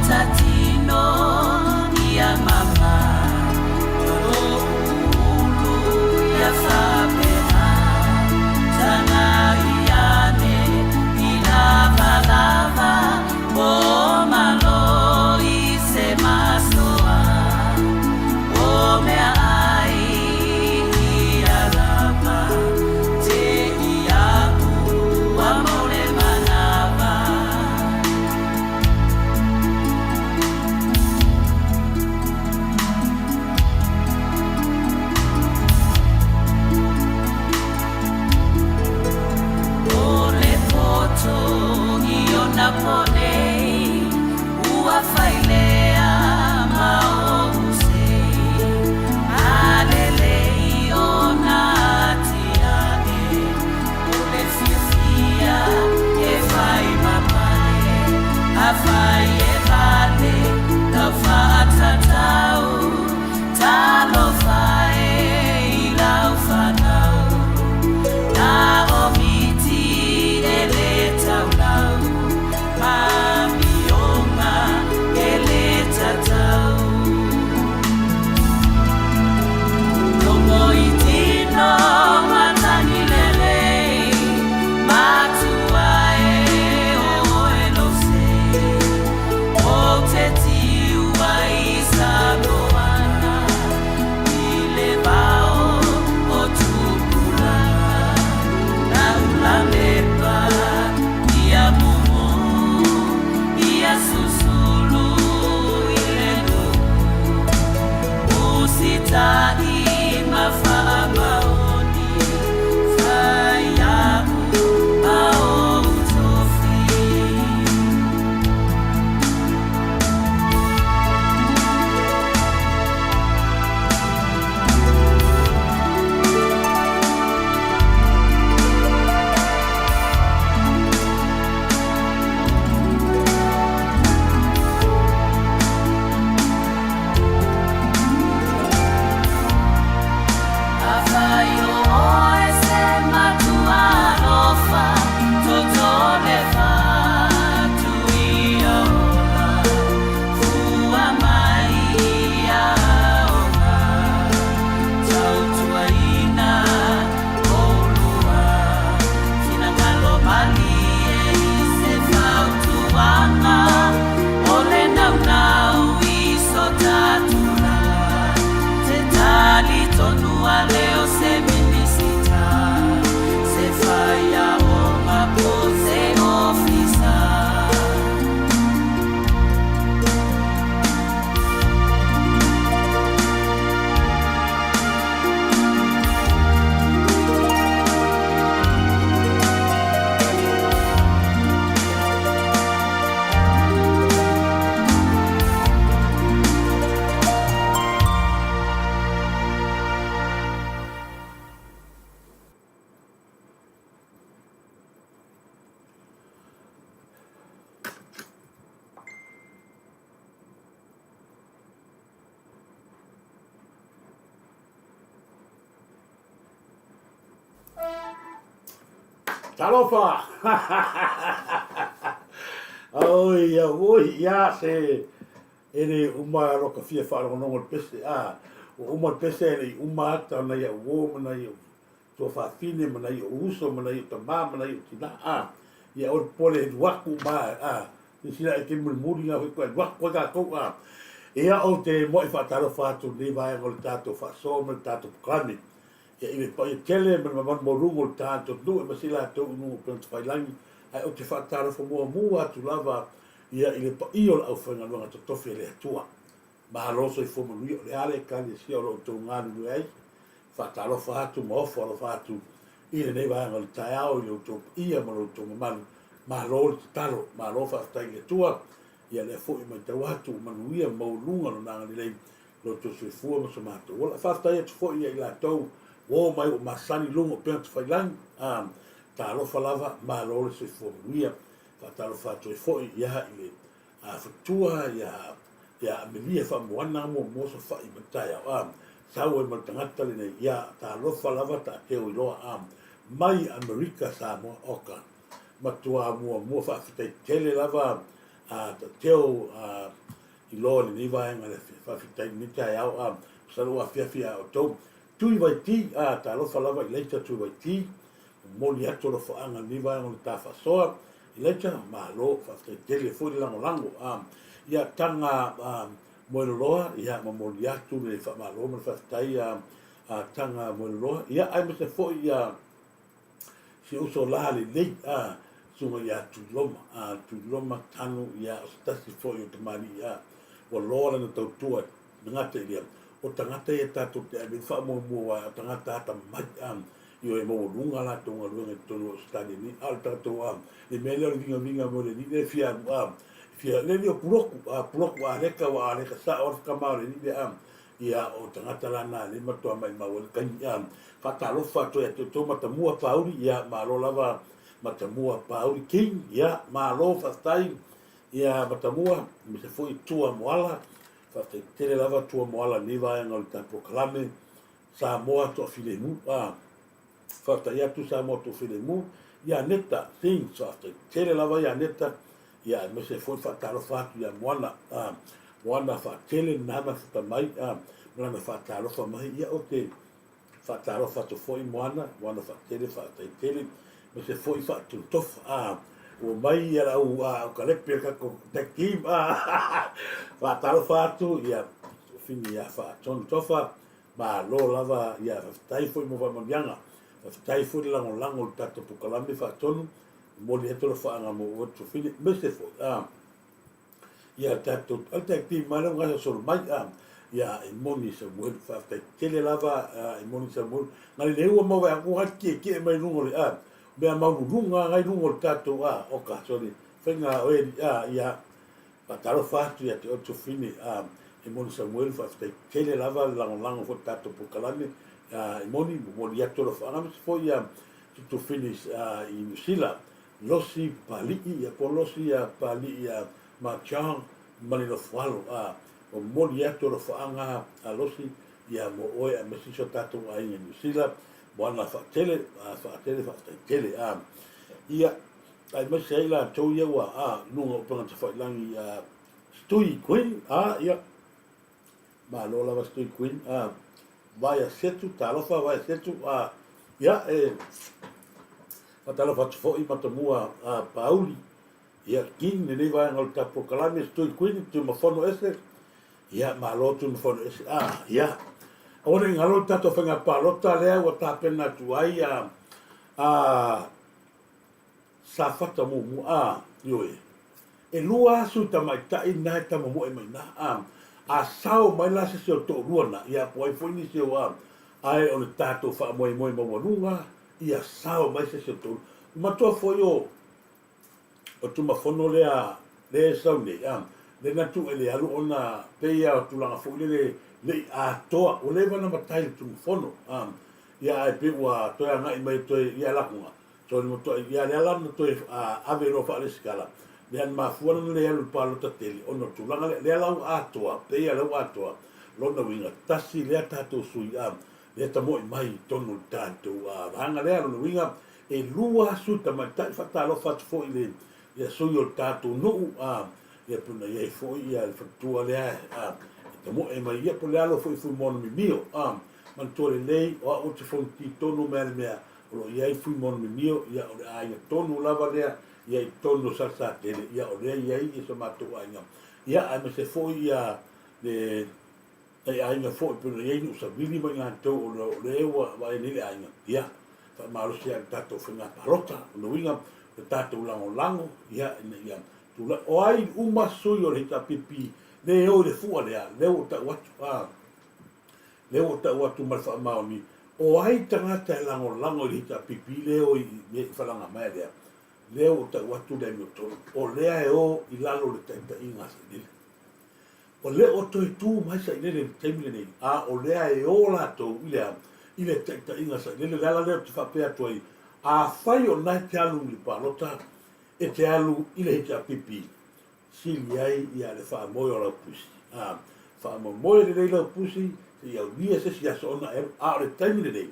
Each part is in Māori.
Tati Talofa! Oi, ia se ele uma roca fia fala no peste uma peste ele uma ata na ia o na ia to fa fine na ia uso na ia tama na ia tina ia o pole do waku ma sila ke muri nga ko waku ka ko ia o te mo fa talofa tu ni vai o tato fa so mo tato kani ia i pa tele me mo rungo tato do ma sila to no pronto fai langi ai o te fa talofa mo atu lava ia i pa io au fanga no to tofi le tua ma roso i fomo io le ale kani si o to ngani ai fa talofa atu mo fo lo fa atu i le vai o taiao i to ia mo to ma lo talo ma lo fa tai le tua ia le fo i te watu manuia mo lunga no nanga le lo to se fu mo se mato wala fa tai te fo ia la to o mai o masani lungo pe te fai lang ta lo fa lava ma lo se fu ia fa ta lo fa to fo ia i fa tua ia me fa mo na mo so fa i tai sa o mo tangata le ia ta lo fa lava ta te o lo mai America sa mo oka matua mo fa te tele lava ta teo i lo ni vai ngale fa te ni tai au sa lo afia o to tu vai ti ta lo fa lava i leita tu vai ti mo li ato lo fa anga ni vai on ta fa so i leita ma lo fa te tele fo di lango ia tanga mo lo ia mo li ato le fa ma lo mo fa tai tanga mo lo ia ai me se fo ia si uso la le sunga ia tu loma tanu ia stasi fo i te mari ia o lola na tau tua ngata ia o tangata ia tatu te abi fa mo wa tangata ta mai io e mo lunga la tonga lunga tonu stadi ni alta to e melhor vinga mo le ni fia le io puroku a reka sa or kamare ni ia o tangata la na le mato mai ma o kan fa talo fa to mata mua pauri ia ma lo lava matamua pauli king ia ma lo fa tai ia matamua me se foi tua moala fa tele lava tua moala ni vai ngol ta proclame sa moa to filemu fa ta ia tu sa moa to filemu ia neta thing so tele lava ia neta ia me se foi fa talo fa ia moana moana fa tele nana fa mai moana fa talo fa mai ia okay fa talo fa to foi moana fa tele me se foi fa tu tof o mai era o kalepe ka ko tekim fa talo fa tu ia fini ia fa ton tofa ma lo lava ia tai foi mo va mangianga tai foi lango tato pukalame fa tonu mo le to fa nga mo o tu fini me se foi ia tato alta tekim ma lo nga so mai ia e moni se mo fa tele lava e moni se mo ngali le o mo va ko ki mai lungo le mea maurunga ngai rungo tato o ka sori whenga oe ia pataro whātu ia te oto whini e moni Samuel whaftai tele lava lango fo tato po kalame e moni atoro whangame se fo ia tuto whini i Nusila losi palii ia po losi palii ma chang malino whalo o moni atoro whanga losi ia mo oe a mesiso tato a inga Nusila moana whaatele whaatele ia ai mai sei la tau ia wa nunga upanga te whailangi Stui Queen ia ma lola wa Stui Queen vai a setu talofa vai a setu ia talofa te fo i matamua Pauli ia king ne vai ngal ta proclame Stui Queen tu mafono ese ia ma lo tu mafono ese ia ora ngalo tato whenga palota lea wa tāpena tu ai sa whata mu ioe. E lua asu ta mai tai nai ta mo e mai na sao mai la se o to ruana ia po ai foi ni se o ai o le tato wha mo mawanunga ia sao mai se o to ma to foi o tu mafono lea sau ne le na tu ele alu ona peia tu langa fo le toa o le wana matai tu fono ia ai pe wa to ya ngai mai to ia la kunga so mo to ia le ala no to ave ro fa le skala le an ma fuana le alu palo ta tele ono tu langa le ala toa pe ia le toa lo no winga tasi le ta to sui le ta mo mai tonu tanto hanga le alu no winga e lua su ta matai fa ta lo fa fo ile ia so yo tato no ia puna ia fo ia fa tu le te mo e mai ia po le alo foi mon mi mio man tole lei o te fon ti tonu mea o ia fui mon mi mio ia o ai tonu lava lea ia tonu sa tele ia o le ia i so mato ai ia ai me se foi ia le ai nga foi po le ia sa vili mai nga to o le wa ni le ai ia fa malo sia tato fina parota no winga tato lango ia tu o ai uma suyo le tapipi le o le fu le o ta watu mal fa maoni o ai tanga ta lango le ta pipi le o i falanga mai le o ta watu le mo to o le ai o i lalo le ta inga se o le o to tu mai sa le temile nei o le ai o la to ile ta inga sa le le fa pe to fai o nai te alu li palota e te alu ile ta pipi sili ai ia le wha moe o lau pusi. Wha moe le lau pusi, se iau nia se si aso ona o le taimine nei.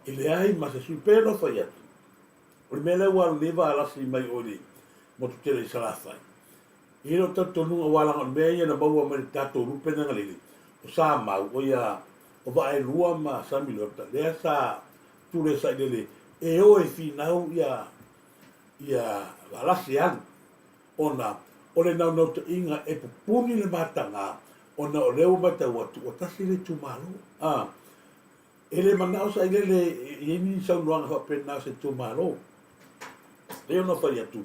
I le ai ma se sui pēno whai atu. O le mea lau alu lewa alasi mai o le mo tu tele i salawhai. I no tato nunga walanga o mea ia na maua mai tato rupe nanga lele. O sa mau o ia o vae lua ma samilota. Lea sa tule sa i lele. E o e finau ia alasi anu. Ona o le nau te inga e pupuni le matanga ona o leo mata watu o tasi le tumalo ele manao sa ile le ini sa unuanga fa pena se tumalo leo no fa yatu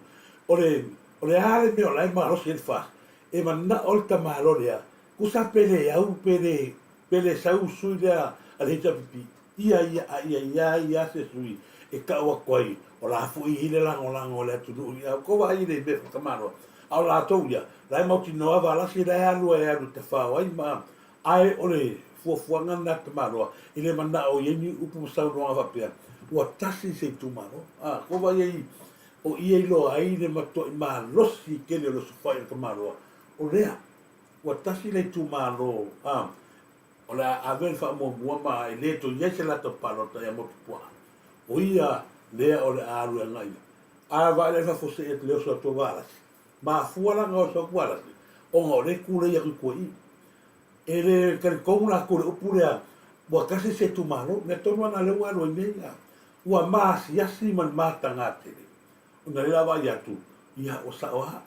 o le ale me o lai malo se fa e manao o ta malo lea kusa pele au pele sa usui lea ale hita pipi ia se sui e ka wa koi o la fu i le lango le tu ia ko va i le be kamaro au la to ia la mo ti no va la si la lu e lu te fa ai ma ai o le fu ngana te maro i le mana o ye ni upu sa no va pe o tasi se tu maro ko va i o ia i loa ai le mato i malosi kele o lo sufai o ka maloa. O rea, ua tasi le tu malo, o le avel fa mo mua ma e le to yese la to palota ya mo pua. O ia lea o le aru ngai. A va le fa fose e le so to valas. Ma fuala nga so valas. O nga le kule ya ku i. E le kare kouna ko le upulea. Wa kasi se tu malo, me to na le wa lo menga. Wa mas yasi man mata ngate. Ona le lava ya tu. Ia o sa wa.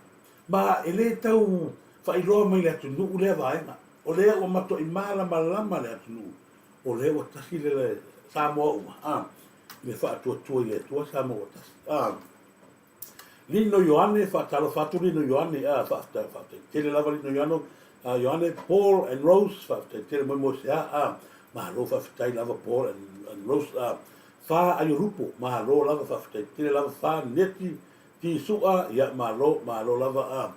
Ma ele tau fa i roa mai le tu nu le vaenga. O le o mato i mala malama le tu nu. O le o tasi le sa mo uma. Le fa tu ye tu sa mo tasi. Lino Ioane fa talo fatu Lino Ioane fa tele lava Lino Ioane Ioane Paul and Rose fa tele mo se ma lo fa tai lava Paul and Rose fa ayurupo ma lo lava fa tele lava fa neti ti sua ya ma lo lava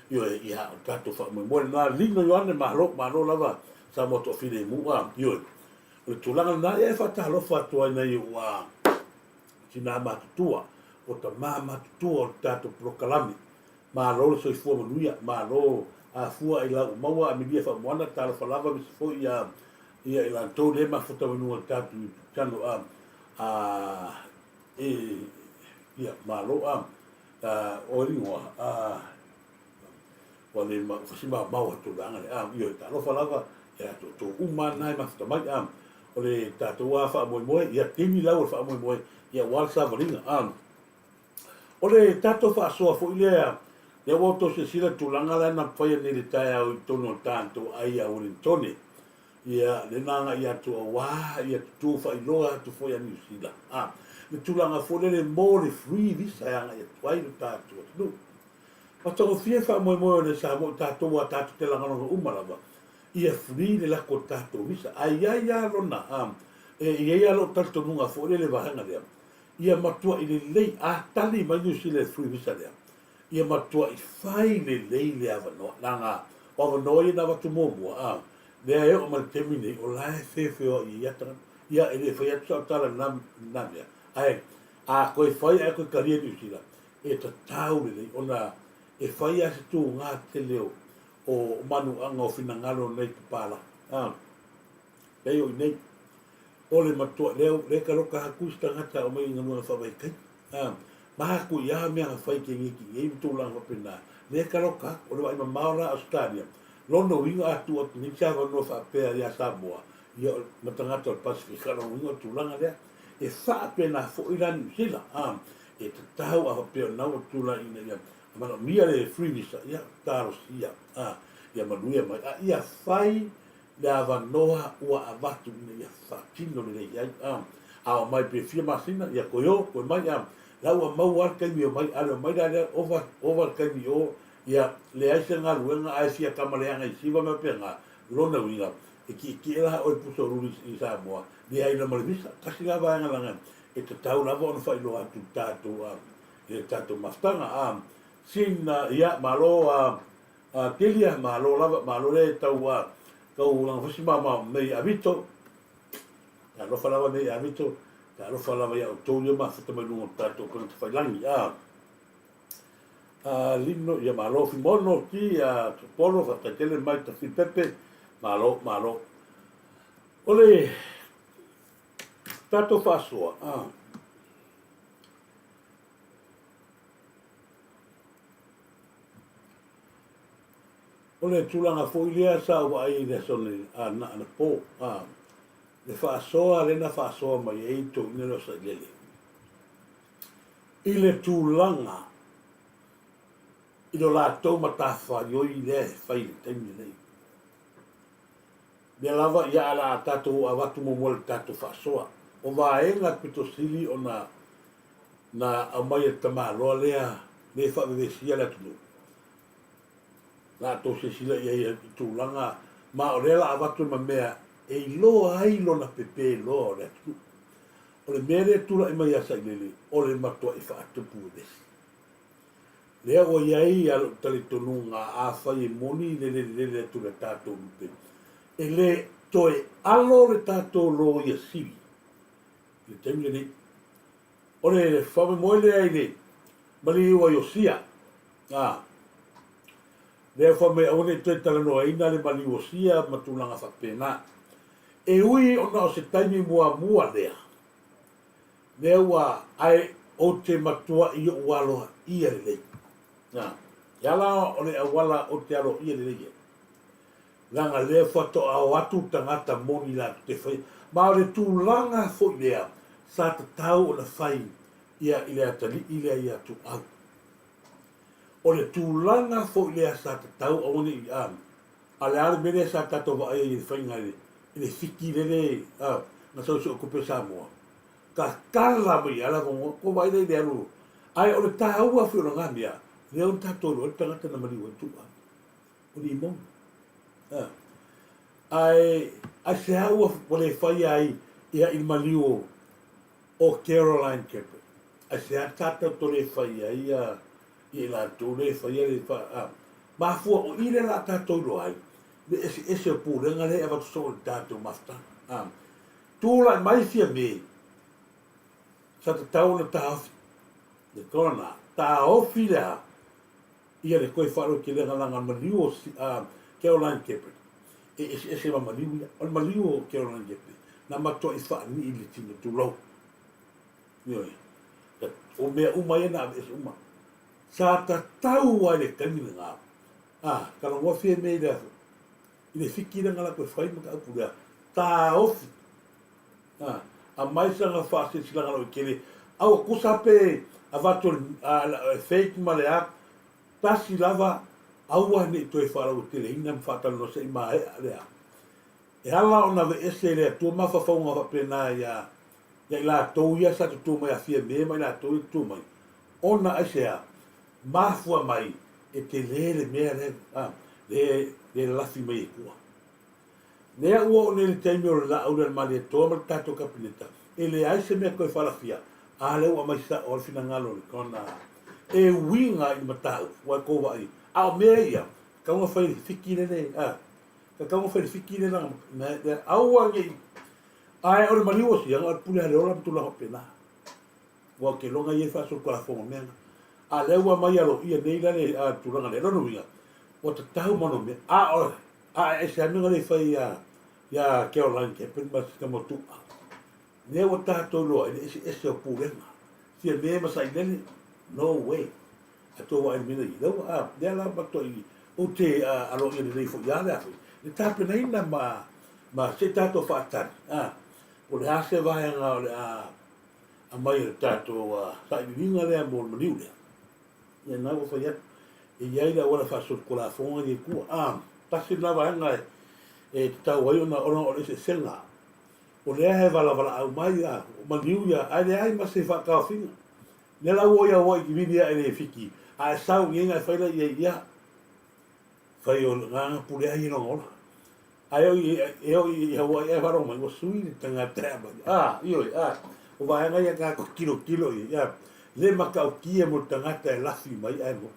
yo ya tato fa mo na Lino Ioane ma lo lava sa mo to fine mu yo o tulanga na e fa talo fatu ai na yo tina ma tua o ta mama tua o tato prokalami. Ma lo so i fua manuia, ma lo a fua i la maua a midia fa moana tala falava mi se fo ia i la tau le ma futa manua tato i tano ia ma lo o ringoa o le fasima maua tu langa le io talo falava ia to uma nai ma futa mai o le tato wa fa moi ia timi la o fa moi ia wal sa valinga o le tato fa soa fo ile le woto se sila tulanga la na fai ni le tai au tono tanto ai au le tone ia le nanga ia tu wa ia tu fa i loa tu foi a ni sila le tulanga fo le mo le free visa ia ai le tato no pa to fie fa mo le sa mo tato wa tato te langa no umalava ia free le la ko tato visa ai ia lona ia lo tato nunga fo le vahanga le ia matua i le lei a tali mai New Zealand free visa lea. Ia matua i fai le lei le avano. Nanga, o avano i na watu mōmua. Lea e o maltemine o lae whewheo i iatanga. Ia e le whai atu sa tala namea. Ai, a koe whai a koe karia New Zealand. E ta tau le lei. Ona e whai a se tū ngā te leo o manu anga o whina ngalo nei te pāla. Lei o i nei. Ole matua leo le ka roka haku stangata o mai ngana fa vai kai ma haku ia me nga fai ke ngiki e tu lang fa pena le ka roka o le vai maura Australia lono winga atu o ni cha no fa pe ya Samoa ia matangata o Pacific ka no winga tu lang ale e fa pena fo iran sila e te tau a pe na o tu lang ina ia ma no mia le free visa ia taro ia ia manuia mai ia fai la vanoa ua avatu ni fatino ni ai a mai pe fia masina ia koyo ko mai la ua mau ar kai mai ala mai da over kai o ia le ai se nga luenga ai sia kamaleanga i siva me penga lona winga e ki la o puso ruli i Samoa ni ai na malvisa kasi la va nga e te tau na vo no fai lo atu tato e tato mastanga sin ia malo kelia malo lava malo le tau kau lang fasi mama nei avito ya lo falava nei avito ya lo falava ya otorio ma fata mai lungo tato con te fai langi lino ya malo fi mono ki polo fata tele mai ta fi pepe malo ole tato fasoa ole tulanga foilia sa wa ai le sone na po le fa soa le na fa soa mai e to ne lo sa lele ile tulanga ilo la to mata fa yo i le fai te mi nei le lava ya la tato avatu mo mol tato fa soa o va e nga pito sili ona na amai tama lo le fa ve sia la tu la to se sila ia tulanga ma o lela avatu ma mea e lo ai lo na pepe lo le tu o le mere tula i mai asa lele o le matua i whaatu pudes lea o iai alo tali tonunga a whai moni lele tu le tātou lupe e le toe alo le tātou lo ia siri le temi le o le whame moe le ai le mali ua iosia. Lea wha me aone te talanoa ina le mali iosia matulanga whapena. E ui ona o se taimi mua lea. Lea ua ai o te matua i o waloa ia le lei. Yala o le awala o te alo ia le lei. Langa lea whato au atu tangata moni la te whai. Ma o le tūlanga fo lea sa te tau o na whai ia i lea tali i lea ia tu au. O le tūlanga fo lea sa te tau o ni i am. A le ale mene sa tato wa ai i whai ngai le fiki lele na sau o kupe Samoa. Ka kala mai ala ko mai le alu. Ai o le tau a whio nga mea. Le on tato lo tangata na mani wa tua. O ni mo. Ai se au o le whai ai ia i maliu o Caroline Kepe. Ai se a tata to le whai ai ia i la to le whai ai le wha. Ma fua o ile la tato lo ai. Le ese o pūrenga le eva so tato mafta. Tūla mai fia me. Sa te tau na tahafi. Le korona. Tahafi lea. Ia le koe wharo ki le ngalanga maliu o Caroline Kepe. Ese ma maliu ia. O maliu o Caroline Kepe. Na matua i wha ni i le tina tu lau. Nioi. O mea umai na ese uma. Sa ta tau ai le kamina ngā. Kala ngofie mei le afu. I le whiki na ngala koe whai maka apu lea. Tahafi. A mai sanga whaase sila ngalo i kele. Au kusape a vato fake ma le a. Tasi lava aua ni toi wharau te le ina mwhatalo no se ima hea lea. E hala o na ve ese lea tua mawha whaunga whapena ia i la tau ia sa tu mai a fia me mai la tau i tu mai. Ona aisea mafua mai e te le mea le lafi mai e kua. Nea ua o nele taimi o la au le mali e toa mal tato kapineta. E le aise mea koe whalafia. A le ua mai sa o le fina ngalo le kona. E winga i matau, wai kowa ai. Ao mea ia, kaunga whai whiki nene. Ka kaunga whai whiki nene. Au ange, ai o le mariwa si, anga pule hale ola mtula hopena. Wa ke longa ie wha sur kua whonga mea. A le ua mai alo ia neila le tulanga le rono winga. Wa ta tau mano mea. E se aminga le whai ia Caroline Kepe, ma sika motu. Nea wa tātou loa, ese o pūrenga. Sia mea masai nene. No way. Ato wa mina i lau le la bato i o te alo i nei fo ya le afi. Le tape nei na ma se tato fa tan. O le ase vai nga o le a mai le tato sa i vinga le mo maliu le. Ia na wo fa ya e ia ila ora fa so ko la fonga di ku pasi na vai nga e tau wai ona o le se senga. O le he vala au mai o maliu ya ai ma se fa ka finga. Nela woia woi ki vidia e fiki. A sau ngenga whaila ia. Whai o nganga pule ai no ngola. Eo i hawa e wharo mai. Wa sui ni tanga tēma. Ioi. O vaenga ia ngā kilo i. Le maka o kia mo tangata e lafi mai ai mo.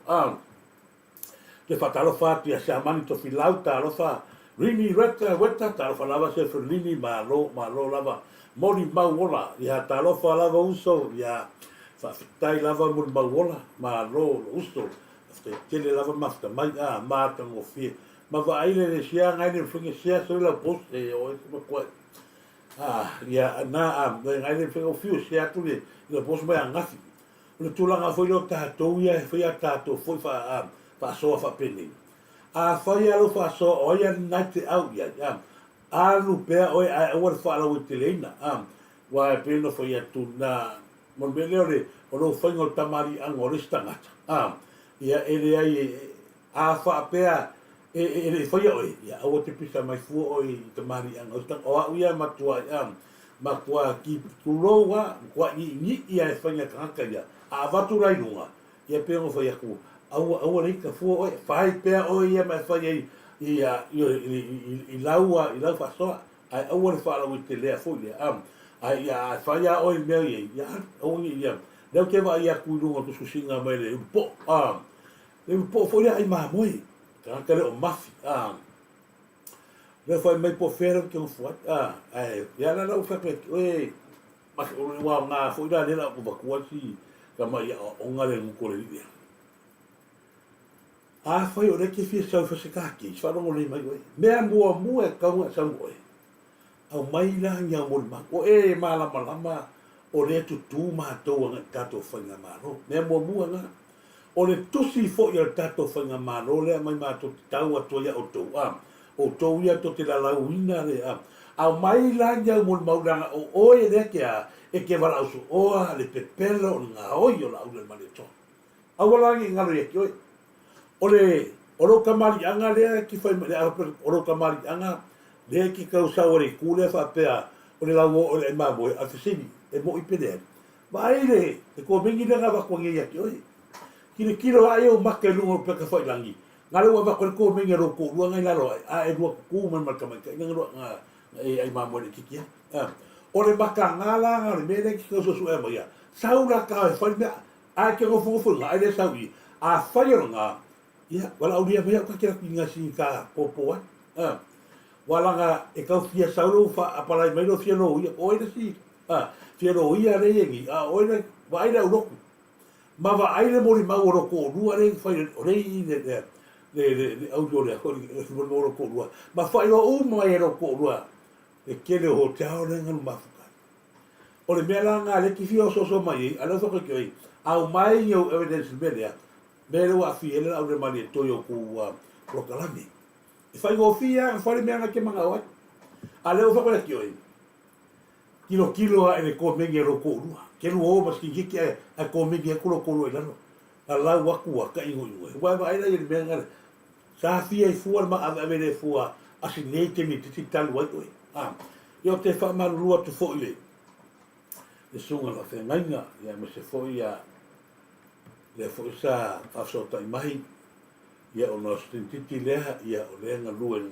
Te whatalo whātia sa mani to whilau tā lofa. Rini reta weta tā lofa lava se whilini ma lo lava. Mori mau ola. Ia tā lofa lava uso. Ia tai lava mo mauola ma lo usto te tele lava mafta mai ma ta ngo fi ma va aile le sia ngai le finge sia so la post e o ma ko ya na ngai le finge fi sia tu le post mai ngafi le tulanga foi lo ta to ia foi ta to foi fa so fa peni foi lo fa so o ia night out ya lu pe o o fa lo telena wa peno foi tu na mo melore o no fango tamari angorista ngata ia ele ai fa pea ele foi oi ia o te pisa mai fu oi tamari angorista o ia matua ki tuloa kwa ni ia fanya kaka ia vatu rai lunga ia pe o foi aku au rika fu oi fai pea oi ia mai fai ia i laua fa so ai au fa la te le fu ia ai ia faya oi mei ia o ia leo ke va ia kuilunga tu susinga mai le po foi ai mamoi ka le o mafi le foi mai po fero que un fuat ai ia la fa pe oi mas o wa nga foi da le la ko ba kuasi kama ia o ngale ngukore ia. A fai o reke fia sau fasikaki, wharongo nei mai oi. Mea mua kaunga sau oi. Au mai la ngia mol ma. O e malama o le tu mātou anga tato whainga maro. Mea mua nga. O le tusi fo i al tato whainga maro lea mai mātou te tau atua ia o tau am. O tau ia to te lalau ina le am. Au mai la ngia mol mauranga o oe reke a e ke wala usu oa le pepelo o ngā oi o la ule male to. Au walangi ngaro ia ki oi. Oro kamari anga lea ki fai le oro kamari anga le ki kau saore kule fa pea o le lawo o le mamo a fisini e mo i pede. Vai le e ko mingi le ngava ko ngia ki oi. Ki le kilo ai o make lungo pe ka fai langi. Ngale wa ko mingi ro ko luanga ina ro a e ro ku man mal kamai nga ro nga ai mamo le ki ki. O le maka ngala nga le mele ki kau so e mo ia. Saura ka fai me a ke go fu nga ai le saui a fai nga. Ya, wala ulia mai ka kira pinga si ka popo wala nga e kau fia sauro fa apalai mai no fia no ia o ina si fia no ia re yengi o ina vai na uro ma va ai le mori ma uro ko rua re fai re le au jo le ko mo uro ko rua ma fai no mai ro ko rua e kele ho tau le ngal ma fuka o le mela nga le ki fia so mai ala so ko ki au mai yo evidence media Mele wa fiele au le mani toyo ku prokalami. E fai go fia, fai me anga ke manga wa. Ale o fa ko ki oi. Kilo a ele ko mengi ro ko rua. Ke lu o mas ki a ko mengi ko ro ila no. Ala wa ku wa ka ingo ingo. Wa ba ila ele menga. Sa fia I fuar ma ave le fua asinete ni ti tal wa oi. Yo te fa ma lua tu fo ile. Le sunga la fe nganga ya me se fo ya le fo sa aso tai mai ia o nos tintiti lea ia o le nga lua le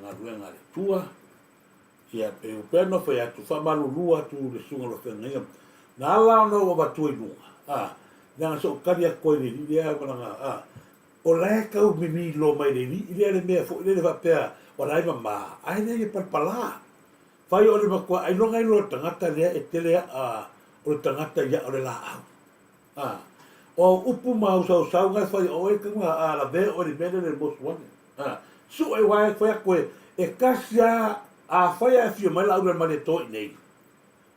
tua ia pe o peno foi atu fa malu lua tu le sunga lo fenga na la no o batu I lunga na so kadia ko ni ia bana o le ka o mimi lo mai ni ia le me fo le va pe o lai mama ai le per pala fai o le ko ai no ngai lo tangata le e tele o tangata ia o le la o upu mau sau ngai fai o e kunga la ve o le mele le moswane su e wai foi ko e kasia a fai a fio mai la ura mane to nei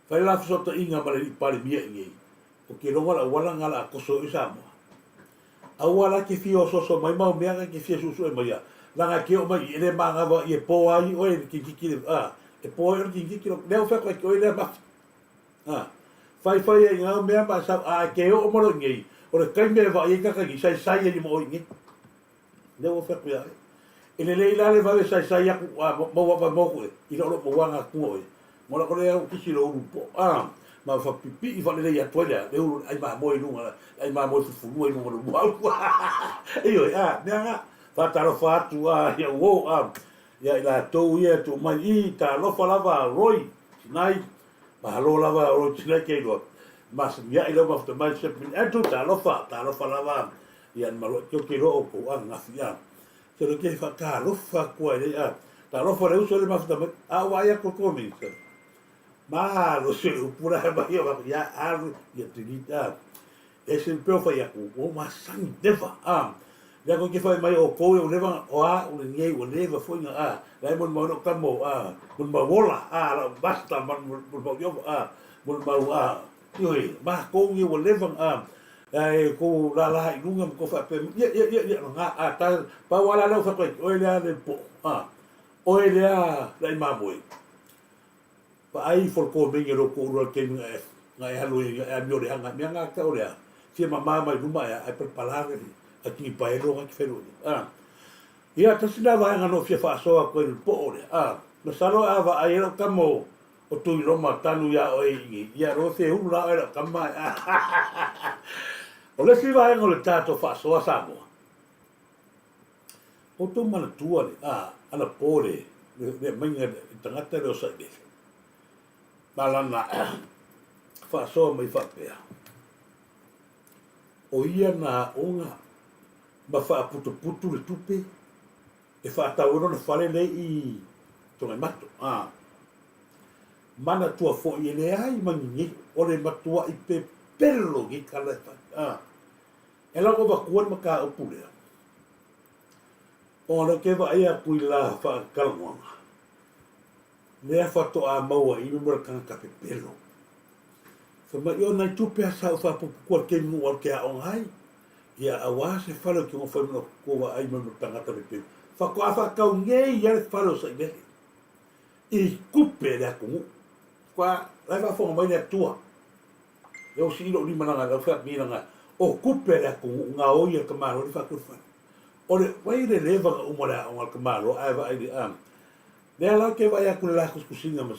fai la so to inga male pale mia nei o ke ronga la wala ngala ko so isa mo a wala ke fio so mai mau mea ke fio su e mai la nga ke o mai ele manga va e po ai o e ki e po e ki le o fa ko e le ma fai e nga mea ma sa a ke o mo nei o le kai me va i ka ki sai ni mo ngi le o fa pia ele le la le va sai ya mo ko I lo mo wanga ku mo la ko le ki si lo po ma fa pipi I va le ya toia le ai ma mo I lunga ai ma mo fu mo I mo mo io me nga fa ta lo fa tu ya wo ya la to ya tu mai I ta lo fa lava roi nai ma lo lava o tsile ke lo mas ya I love of the mindset min atu ta lo fa lava ian malo ke ro ko nga fia se lo ke fa ka lo fa ko ele ta lo fa le uso le mas da wa ya ko mi ma lo se lo pura ba ya ya tinita es el pro fa ya ko ma sang deva ya ko ke fa mai o ko o leva o o le o leva fo nga la mo no kamo mo ma bola basta mo yo mo ma Yoi, ma ko ngi wo levang ko la I lunga ko fa pe ya nga ta pa wala lo fa ko o le le po o le la mamoi pa ai for ko me ngero ko ro ke nga halu ya mi ore hanga mi nga ka ore si mama mai luma ya ai per palare aki pa ero nga ke feru ia ta sina va nga no fia fa so ko el po ore no salo ava ai ro kamo o tu Roma tanu ya o ia ro se ula era kama o le siva ngo le tato fa so samo o tu mana tua le ala pole le menga tangata lo sa de balana fa so mai fa pe o ia na onga ma fa putu le tupe e fa ta oro no fale le I tonga mato mana tua fo I le ai mangi o le matua I pe pelo ki kala e la ko ba kuan maka opule ona ke va ia kuila fa kalwa le fa to a maua I me kan ka pelo so ma yo na tupe sa fa ko ke mu o ke a on hai ia awa se falo ki mo fa no ko va ai me tanga ta pelo fa ko fa ka nge ia falo sa ide I kupe le ko qua lai va fo mai le tua eu si lo ni mana ga fa mi nga o kupe le ko nga o ia ka maro fa ku fa o le vai le leva o mora o ka maro ai va ai le ala ke vai ku la ku kusinga ma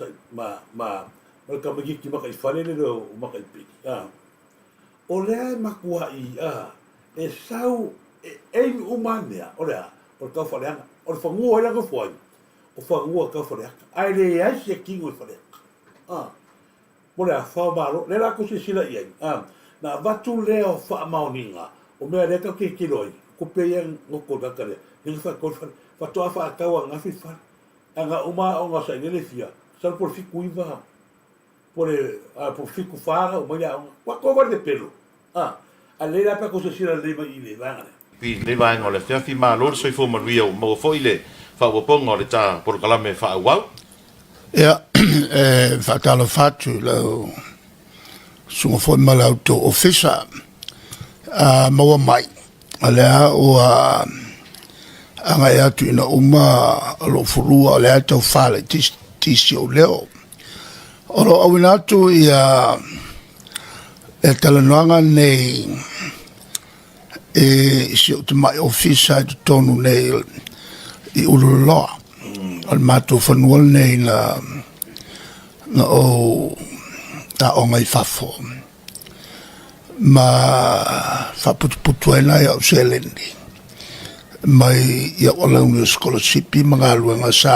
ka magi ki ma ka fa le o ma ka pi o le ma ku ai e sau e umania o le o ka fa le o fa ngu la ko foi o fa ngu ka fa le ai le ai se ki ngu fa le mo le fa malo le la ko se sila ia na vatu le o fa maoninga o me le ka ke kiloi ko pe yang ngo ko da kale ni fa ko fa to fa ka wa nga fi fa anga uma o nga sa le fia sa por fi kuiva por fico fara o mai wa ko va de pelo a le la pa ko se sila le mai le va pi le va ngole te fi ma lor so fo ma rio mo fo ile fa wo po ngole ta por kala me fa wa ja fatalo fatu lo so fo ma la to officer mo mai ala o anga ya tu na uma lo furua le to fale tisi o leo oro awina tu ia e talanoanga nei si o te mai officer tu tonu nei I uloloa al mato fanual nei na o ta o ngai fafo ma fa putu ena ya uselendi mai ya ola un scholarship mga luanga sa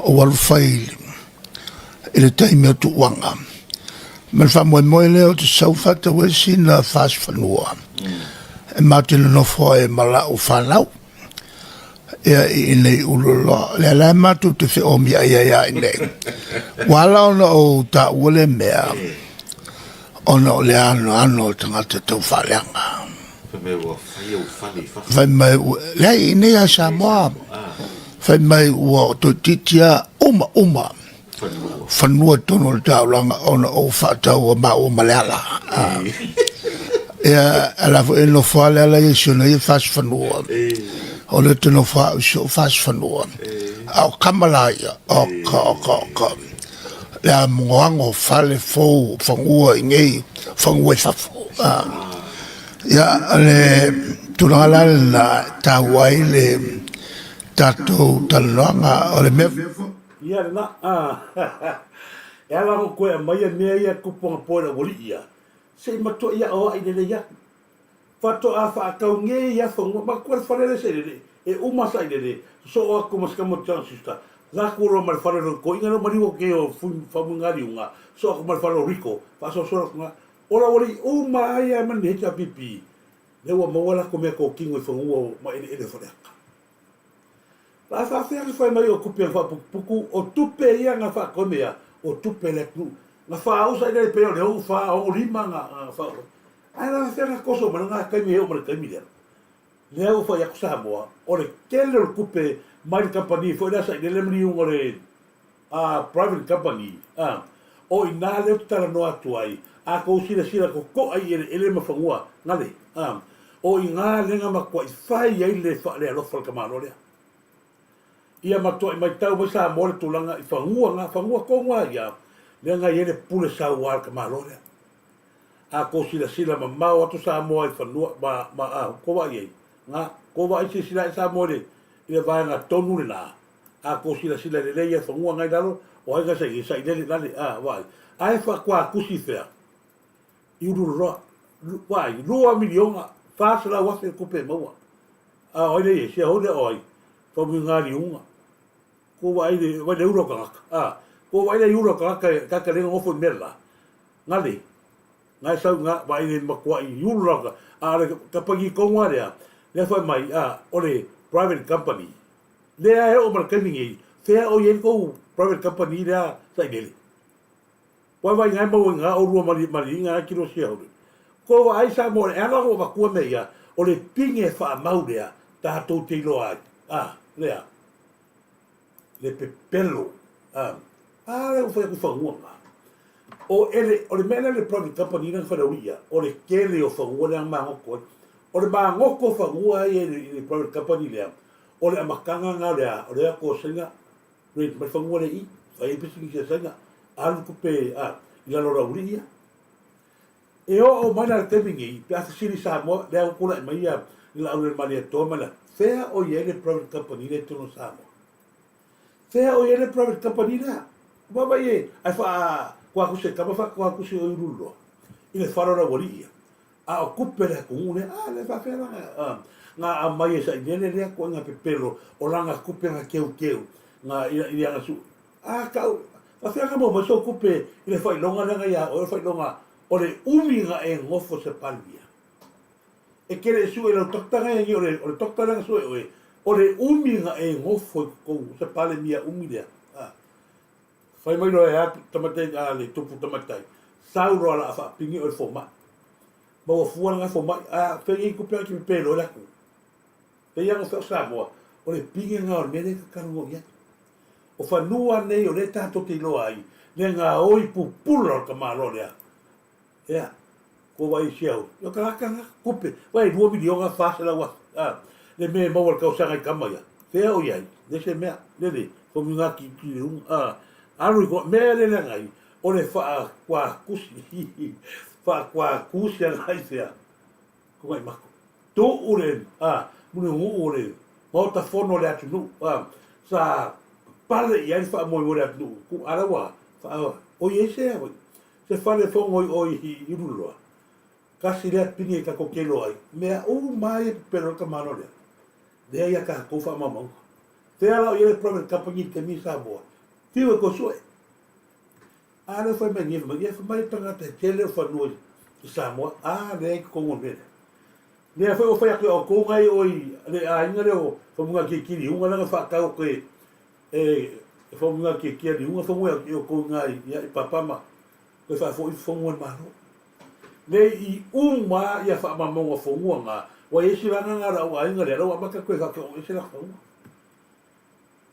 o wal fail ele taime tu wanga mal fa mo le o sa fa te wesi na fast fanua e matin no foi mala o falau e nei ulolo le la matu te fe o mi ya nei wala o ta wole mea ono le ano tanga te tau whaleanga. Whai mai le nei a Samoa. Whai mai ua to titia uma. Whanua tono le taulanga ono o whatau o ma o maleala. Ea ala fo eno whaleala e sio nei fas whanua. O le tono fas whanua. Au kamalaya o ka. Le a moango fale fo whangua I ngei whangua whafo. Ia le turangala na tawai le tatou talanga o le mea. Ia na ia la mo koe mai mea ia kuponga pora woli ia. Se mato ia o ai le ia. Fato a fa kau ngei ia whangua ma koe whanere se le e umasa I le so o aku maskamo chansista. La kuro mal faro ko inga no mariwo ke o famungari unga so ko mal faro rico paso so nga ora ori o mai a man heta pipi le wa mo wala ko me ko kingo fo ngo ma ele fora la fa fa mai o kupe fa puku o tupe ia nga fa ko mea o tupe le tu nga fa usa ile pe le o fa o lima nga fa ai la fa na cosa ma nga kai me o ma kai mi le o fa ya kusamo ore kele o kupe my company foi nessa ele me um ore private company o ina le tala no atuai a ko sira ko ai ele me fangua ngale o ina le nga ma ko fai ai le fa le lo fa kamalo le ia ma to mai tau ba sa mo tu langa fangua ko nga ia le nga ele pule sa wa kamalo le a ko sira ma ma to sa mo ai fanua ma ko wa ia nga ko wa ai sira sa mo le ia vai nga tonu le na a ko sila le leia whangua ngai dalo o ai gasa i sai lele lale vai ai fa kwa kusi fea I uru roa vai lua milionga whāsala wase kupe maua oi le e se hore oi whamu ngāri unga ko vai le uro kangaka ko vai le uro kangaka kaka lenga ngofo mela ngale ngai sau nga vai le makua I uro raka le kapagi konga rea le whai mai ole private company. Lea o mar kamingi, fea o yen ko private company lea sai dele. Poi vai ngai mau ngā o rua mali ngā kiro sia hori. Ko wa ai sa mo e ala o wakua me ia, o le pinge wha maurea, tātou te ilo ai. Lea. Le pepelo. Le ufai ku whangua ngā. O le mena le private company nang whanauia, o le kele o whangua nang mangoko. O le mangoko whangua i le private company lea. O le amakanga ngā lea, o le ako senga, rei mai whangua le i, whai episingi sia senga, alu kupe, ila lora uri ia. E o mana le temingi, pe ata siri Samoa, lea o kula i mai ia, ila au le mani a tō mana, whea o i le private company le tono Samoa. Whea o i le private company lea. Mama i ai wha, kua kuse kama wha, kua kuse o i rulo. I le wharora wari ia. A o kupe le kungune, le wha whera ngā a mai e sa i nene lea kua ngā pepelo, o langa kupe ngā keu, ngā i anga su. Kau, wha whea mo maso kupe, i le whailonga langa ia, o le whailonga, o le umi ngā e ngofo se palmia. E kere su e lau toktanga e o le toktanga su e o le umi ngā e ngofo se palmia umi lea. Whai mai roa e atu tamatai le tupu tamatai. Sauro ala a whapingi o le whomai. Maua fuana ngā whomai, whai i kupea ki pēlo e laku. Te ianga whao Samoa, o le pingi ngā o le mene ka karango i atu. O whanua nei o le tātou te iloa ai, le ngā oi pupula o ka mālo lea. Ea, ko wai siau. Yo ka laka ngā kupe, wai 2 milionga whāsela wa. Le me maua le kausanga i kamaya. Whea o iai, le se mea, le, whomi ngā ki runga, aru ko mea le ngai o le wha kua kusi wha kua kusi a ngai sea ko mai mako tō ure mune ngu ure mauta whono le atu nu sa pale i ai wha moi ure atu nu ku arawa wha o i eise a se whale whongoi o i iruloa kasi le atpini e ka kokelo ai mea o mai e pero ka mano lea lea ia ka kofa mamau te ala o i le private company te mi Samoa Tiwa ko sue. Ale foi menino, mas ia foi tanga te tele foi no Samoa. Le ko ngomene. Le foi o ko ngai oi le ainga le o foi mga kikiri unga nga fa ka o ke foi mga kikiri unga foi o ko ngai ia papa ma. Ko fa foi ngol ma no. Le I uma ia fa ma mo foi nga. Wa isi langa nga ra o ainga le ro ma ka ko fa ko isi la ko.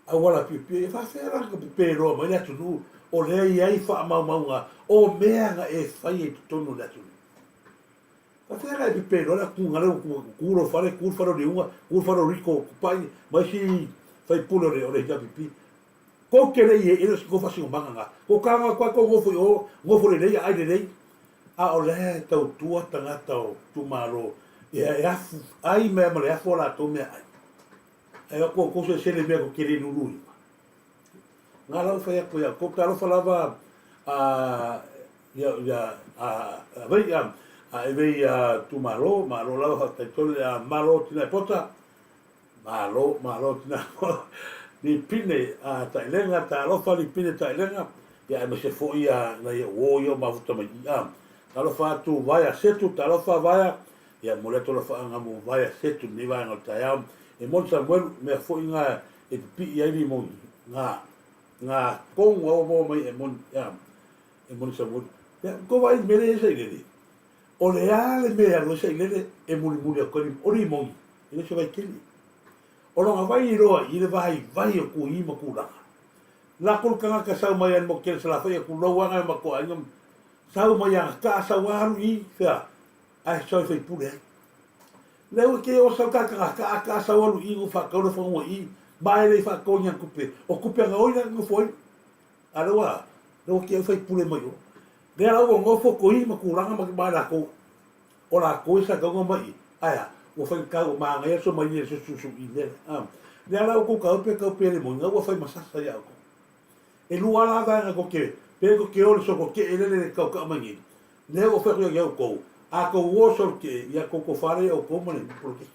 Awala pipi, fa fera ka pero mai atu nu o le ai fa maunga o mea e fai e tonu atu. Fa fera e pero la kunga le kuro fare de unga, kuro faro rico pai, mai si fai pulo le o le ja pipi. Ko ke le e le ko fa si manga. Ko kanga kwa ko ngofo le ai le a o le tau tua tanga tau tu malo. Ai me le afu la to me ai. E ko se le mea ko kere nului. Ngā lau whai ako ia, ko taro whalawa vei tu malo lau hata tole malo tina pota, malo tina ni pine tailenga, ta alofa ni pine tailenga, ia e mese fo ia na ia o mafuta mai ia. Ta alofa atu vaya setu, ta alofa vaya, ia moleto la wha ngamu vaya setu ni vaya ngau taiam, e mon Samuel mea fo inga e pi ia ni mon ngā konga o mo mai e mon Samuel. Ko vai mele e sei lele. O le ale mea lo sei lele e muli a kori ori mongi. E se vai kili. O longa vai I roa I le vai o ku ima kulanga. La kulkanga ka sau mai an mo kele sa la fai ku lauanga ma ko ainga. Sau mai an ka sau aru I fea. Ai sau fai pule ai. Leu ke o sau ka sau aru I ngu whakaura whanua I. Mai le whakau nyan kupe. O kupe anga oina ngu foi. Arawa. Leu ke o fai pule mai o. Lea lau o ngofo ko I ma kulanga ma ki mai lako. O la ko isa kaunga mai. Aya. O fai kau maanga ia so mai ni so susu I lea. Lea lau ko kaupe le mo. Nga ua fai masasa ia ko. E lua la vanga ko ke. Pe ko ke ole so ko ke ele kau ka mangi. Lea o fai ia ko. A ko o so ke ia ko fare o ko mane pro ke.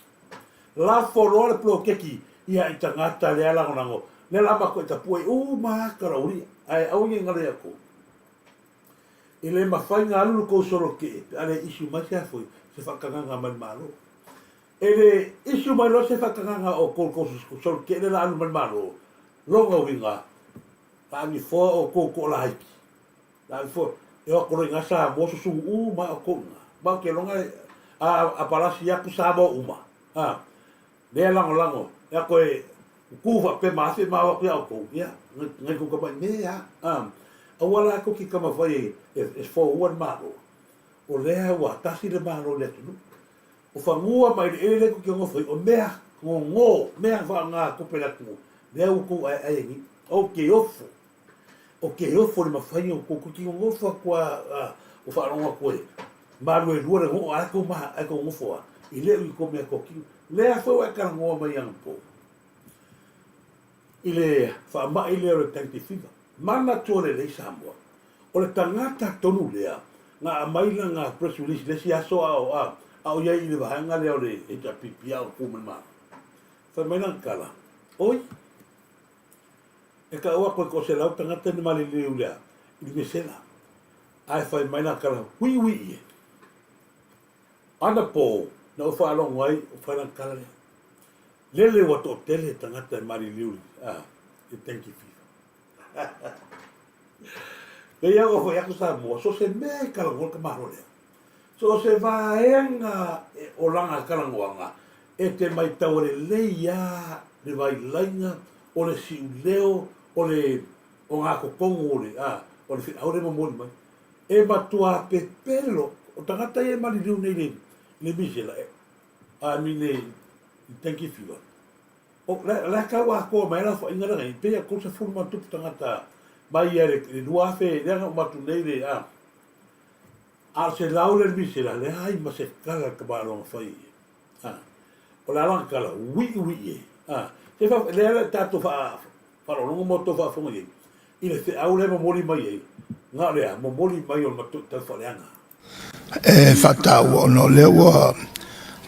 La folore pro ke ki. Ia I tangata lea la ngonango. Lea la ma ko ta pue. Ma karauri. Ai au ngi ngare ia ko. E le mawhai ngā lulu kou soro ke, ale isu mai se hafoi, se whakanganga mai malo. E le isu mai lo se whakanganga o kou soro ke, le la anu mai malo, longa winga, paangi fōa o kou la haiki. la fo e o ko nga sa mo su ma ko ba ke longa a palasi ya ku sa mo uma le lango ya ko e ku fa pe ma se ma wa ya ko ya ngai ku ka ba me ya a wala ko ki ka ma foi e fo one ma o le wa ta si le ma lo le tu o fa ngua mai ele ko ki ngo foi o mea ngo mea fa nga ko pe la tu le u ku ai ni o ke ofo le mafai o ko ki ngo fa kwa o fa ronga ko e ma lo e luare ngo a ko ma a ko ngo fo i le i ko me ko ki le a fo e ka ngo mai ang po i le fa ma i le o tanti fiva mana tole le sambo o le tangata tonu le nga mai la nga press release le sia so a o ia i le vanga le o le e ta pipia o ko ma fa mai na kala oi e ka ua ko se lau tangata ni mali le ulea i me sena ai fai mai na kala hui ana po na o fa long wai o fa na kala le wa to tele tangata ni mali le ulea e thank you e ia o fa ya ko sa mo so se me kala ko ka maro le so se va enga o langa kala ngoanga e te mai tau le ia le vai lainga o le si leo o le o ngā kokongo o le o le whina aure mamoni mai e matua pe pelo o tangata e mali riu nei le misela a mine thank you o la ka wa ko mai la fo ingara ngai pe ko se furma tu tangata mai ere le dua fe le nga matu nei le a se laule le misela le ai ma se kala ka ba lo fai o la lan kala wi se fa le tato fa para no moto fa fo ngi ile se aule mo moli mai nga le mo moli mai o matu ta fa leanga fata no le wa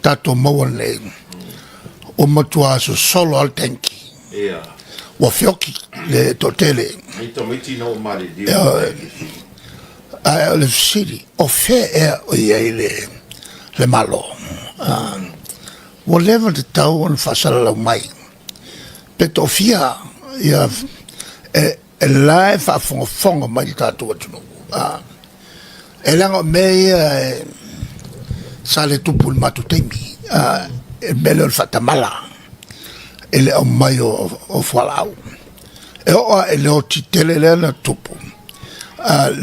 tato mo le o matua so solo al tanki wa fioki le totele ai to miti no mali di le city o fe o ye le malo wo leva de tau on fasala mai petofia ia e live a fonga mai tatu atu e langa mei sale tupul matu temi e mele fatamala ele o mai o falau e o ele o titele le na tupu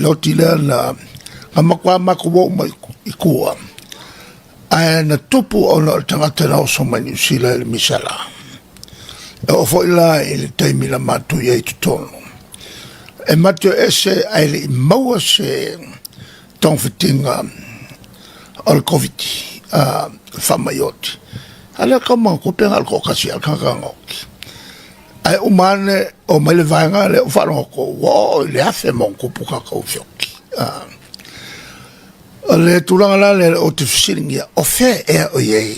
lo tile na amakwa makuwo mai ikua na tupu o na tangata na o somani sila le misala o foi la il temi la matu ye tono e matu ese ai maua se ton fitinga al covid famayot ala kama ko penga al kokasi al kangango ai umane o mele vanga le falo ko wo le afe mon ko puka ko fioki le tulanga la le o te fisinga o fe e o ye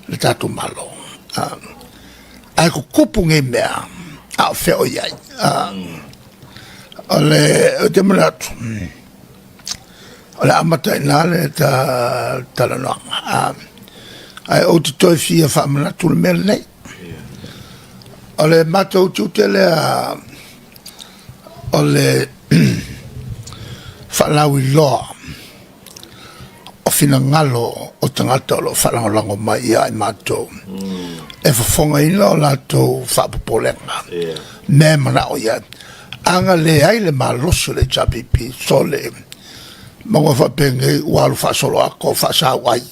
le tatu malo ai ko kupu nge mea a fe o yai ole te manatu ole amata inale ta la no ai o te toi fia fa manatu le mele nei ole mata o tutele ole fa lawi loa o fina ngalo o tangata lo fa lango mai ai mato e fonga ina o lato whapapolenga. Me mana o ia. Anga le ai le maloso le chapipi sole. Mga whapenge walu whasolo ako whasawai.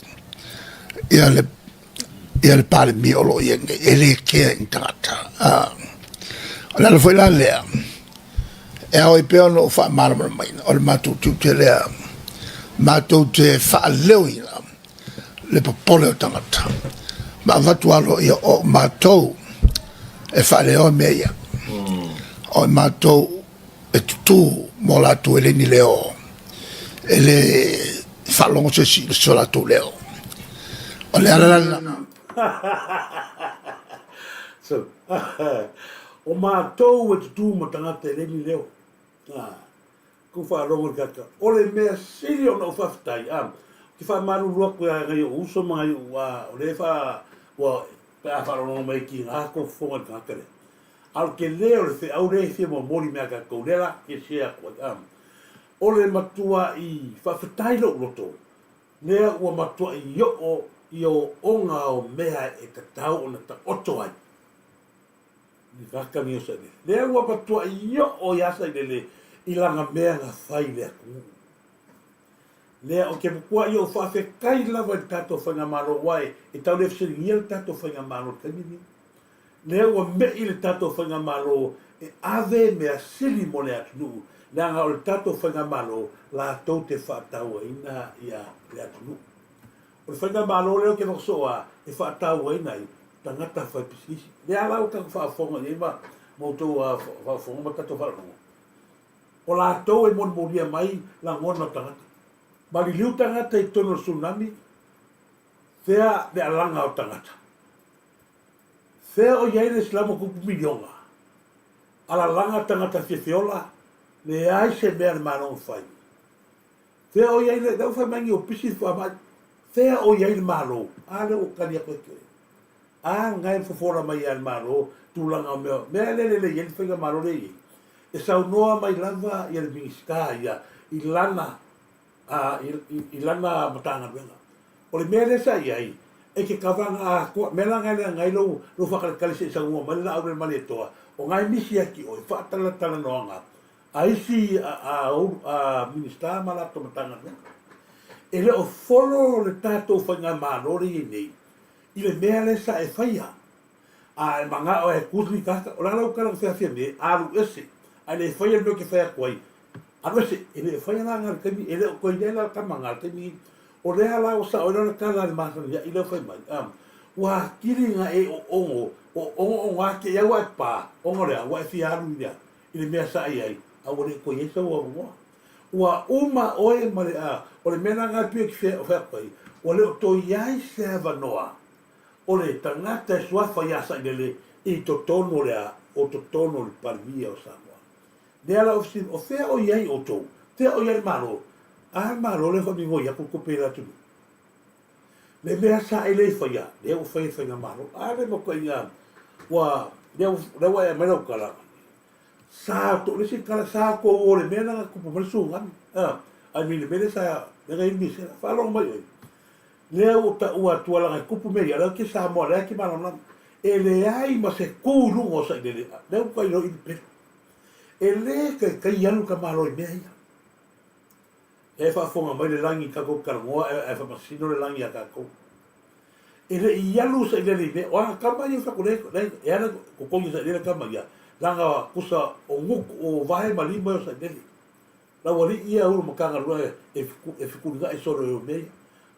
Ia le pare miolo ienge. E le kea in tangata. Lala foi la lea. E au i peo no wha maramara maina. O le mātou te lea. Mātou te wha leo ina. Le papole o tangata. Ma vatualo ia o matou e fale o meia o matou e tutu mo latu ele ni leo ele falongo se si so latu leo o le ala so o matou e tutu mo tangata ele ni leo ku falongo kaka o le mea sirio no faftai ki fa maru ro ko ya yo uso mai wa o le fa wa pa fa no mai ki ha ko fo ka kare al ke le o se au re se mo mori me ka ko le la ke se a ko o le matua i whawhetai lo roto. Lea ua matua i o onga o mea e ka tau o na ta oto ai. Ni kaka mi o sa ne. Lea ua matua i o yasa i lele i langa mea nga whai lea kungu. Lea o ke mukua i o whawhekai lava i tato whainga maro wai e tau le fsiri ngia le tato whainga maro kanini. Lea ua me i le tato whainga maro e ave mea sili mo le atunu. Nā ngā o le tato whainga malo la tau te whaataua ina ia le atunu. O le whainga malo leo ke maksoa e whaataua ina i tangata whaipisisi. Lea lau ka whaafonga ni ma mautou a whaafonga ma tato whaanonga. O la tau e mon molia mai la ngona tangata. Mari liu tangata i tono tsunami, thea le alanga o tangata. Thea o iai le slamo kupu milionga. Ala langa tangata fiola, le ai se mea le marong whai. Thea o iai le, dau whai mangi o pisi whamai, thea o iai le maro, ale o kani a koe koe. A ngai fufora mai al maro, tūlanga o mea, mea le iai le whainga maro le iei. E sau noa mai lava i le mingiska ia, i lana matanga benga. O le mea le sa iai, e ke kawanga a kua, mea ngai lo whakarakali se isa ngua, mai la aure mali e toa, o ngai misi aki o, i whaatala tala noanga, a isi a minista malato matanga benga. E le o folo le tato whainga mārori i nei, i le mea le sa e whaia, a manga o e kutri kaka, o rara o karang whiawhia me, aru ese, a le whaia no ke whaia kuai, aru ese, e le whaia la ngar kami, e le o koe nei la kama ngar kami, o rea la o sa o rara kala le mātani, i le whai mai, wa kiri nga e o ongo o ngā ke iau ai pā, ongo rea, wa e whiaru i rea, i le mea sa ai, a o le koe esa ua mua. Ua uma oe mare a, o le mena ngā pia ki whea koe, o le o to iai se avanoa, o le tangata e suafa iasa i le i to tono rea, o to tono le parvia o Samoa. Lea la ofisi, o whea o iai o tau, whea o iai maro, a maro le whamingo ia ko kopera tunu. Le mea sa e le whaia, lea o whaia whainga maro, a le mo koe ngā, ua, lewa e mera o kala, sa to le se kala sa ko o le mena ko po mersu ngam ai mi le mena sa le ga mi se fa lo mai le o ta o atu ala ko po me ya ke sa mo le ki ma no e le ai ma se ku lu o sa de le ko ilo i pe e le ke ya lu ka ma lo me ya e fa fo ma le langi ka ko ka mo e fa masino le langi ka ko e le ya lu sa de le o ka ma ni fa ko le e ana ko ko ni sa le ka ma ya langa kusa o nguku o vahe malima o sa deli. La wali ia uru makanga rua e whikuringa e soro e o mei.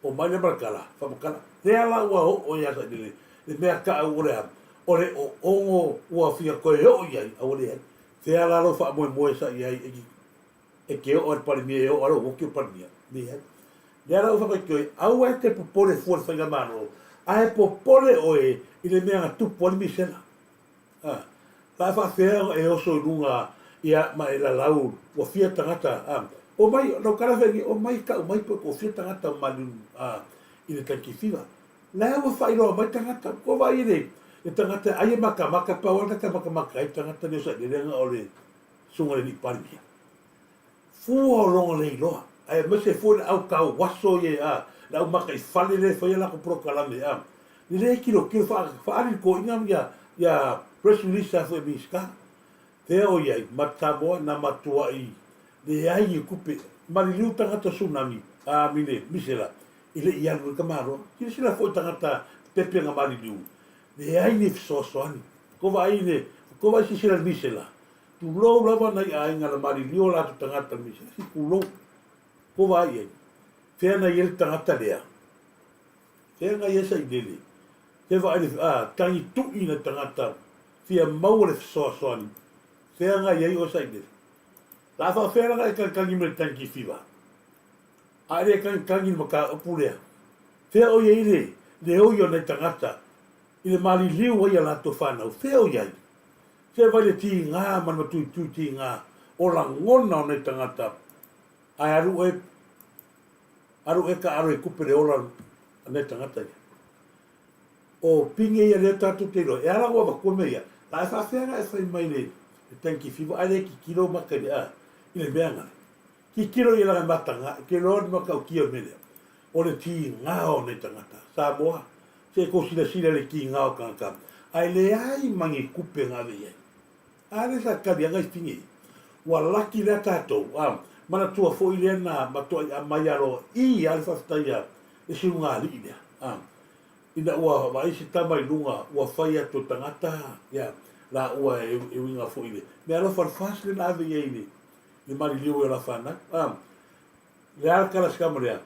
O mai le marakala, whamakala. Rea la ua o ia sa deli. Le mea ka au ore am. Ore o ongo ua whia koe o iai a ore ai. Rea la lo wha moe moe sa iai e ke o ar parimia e o aro woki o parimia. Mea. Rea la ua whakaikoe, au e te popole fuor whainga mano. A e popole oe i le mea ngā tupu alimi sena. La fa fea e oso lunga ia mai la lau o fia tangata o mai no kara vengi o mai ka o mai po fia tangata mali i le tanki fiva la o fa ilo mai tangata ko vai ile e tangata ai maka pa wala ka maka ai tangata ne sa le nga ole sunga ni parmia fu o longa le lo ai me se fu au ka waso ye la o maka i fale le fa la ko proclame ni le kilo fa ari ko ingam ya press release sa foi miska. Te o iai, mataboa na matua i. Le ai i kupe, marilu tangata tsunami, mine, misela. Ile ianu ka maro, kiri sila foi tangata pepe nga marilu. Le ai ni fisosoani. Kova ai ne, kova si sila misela. Tu lo lava na ai nga la marilu la tu tangata misela. Si kulo. Kova ai. Fea na iel tangata lea. Fea nga iesa i dele. Te va ai, tangi tu ina tangata. Fia mau le soasoani. Fea nga iei o saide. La fa fea nga e kangi me tanki fiva. A ere kangi maka opulea. Fea o iei le o yo nei tangata. I le mali liu o ia lato whanau. Fea o iei. Fea vai le ti ngā manma tui ti ngā. O la ngona o nei tangata. Ai aru e ka aru e kupere o la nei tangata. O pinge ia le tatu te ro. E ara ua wakua mea. La fa fea nga e whai mai le tanki fiva. Ai le ki kilo maka le i le mea ngare. ki kilo i langa matanga, ke lor ma kau kia mele. O le ti ngao ne tangata. Samoa, se ko sila le ki ngao kanga. Ai le ai mangi kupe ngā vei ai. Ale sa kabi anga istingi. Wa laki le tatou, mana tua fo i lena, matua i amai aro, i alfa staia, e si unga li lea. Ina ua waisi tamai lunga, ua whai atu tangata, la ua e winga fo i le. Me alo farfas le na vei ai ni. Ni mari liu e la whana. Le alkala skama lea.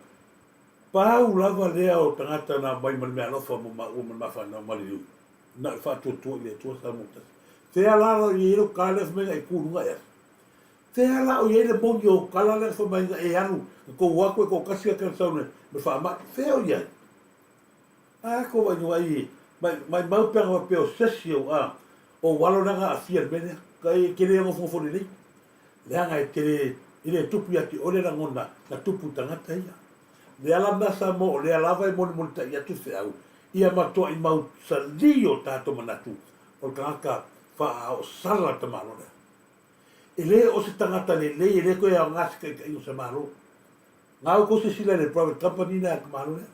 Pau lava lea o tangata na mai mani mea lofa mo ma whana mari liu. Na whatu tua i le tua sa mutas. Te alala i ero kālef menga i kūrunga ea. Te ala o iele mongi o kalale fa mai e anu. Ko wako e ko kasi ka saune. Me fa ma te o ia. Ko vai no ai. Mai mau pega o peo sesio o walo nanga a fier mene. Kai kele ngo fo ni. Leanga e kele ile tupu ya ki ole na ngona na tupu tangata ia. Le ala nasa mo le ala vai mon mon ta ia tu se au. Ia mato i mau salio tato manatu. O kaka fa o sala ta malona. Ele o se tangata le ko e a ngasi ka i o se malo. Ngau ko se sila le private company na ka malo le.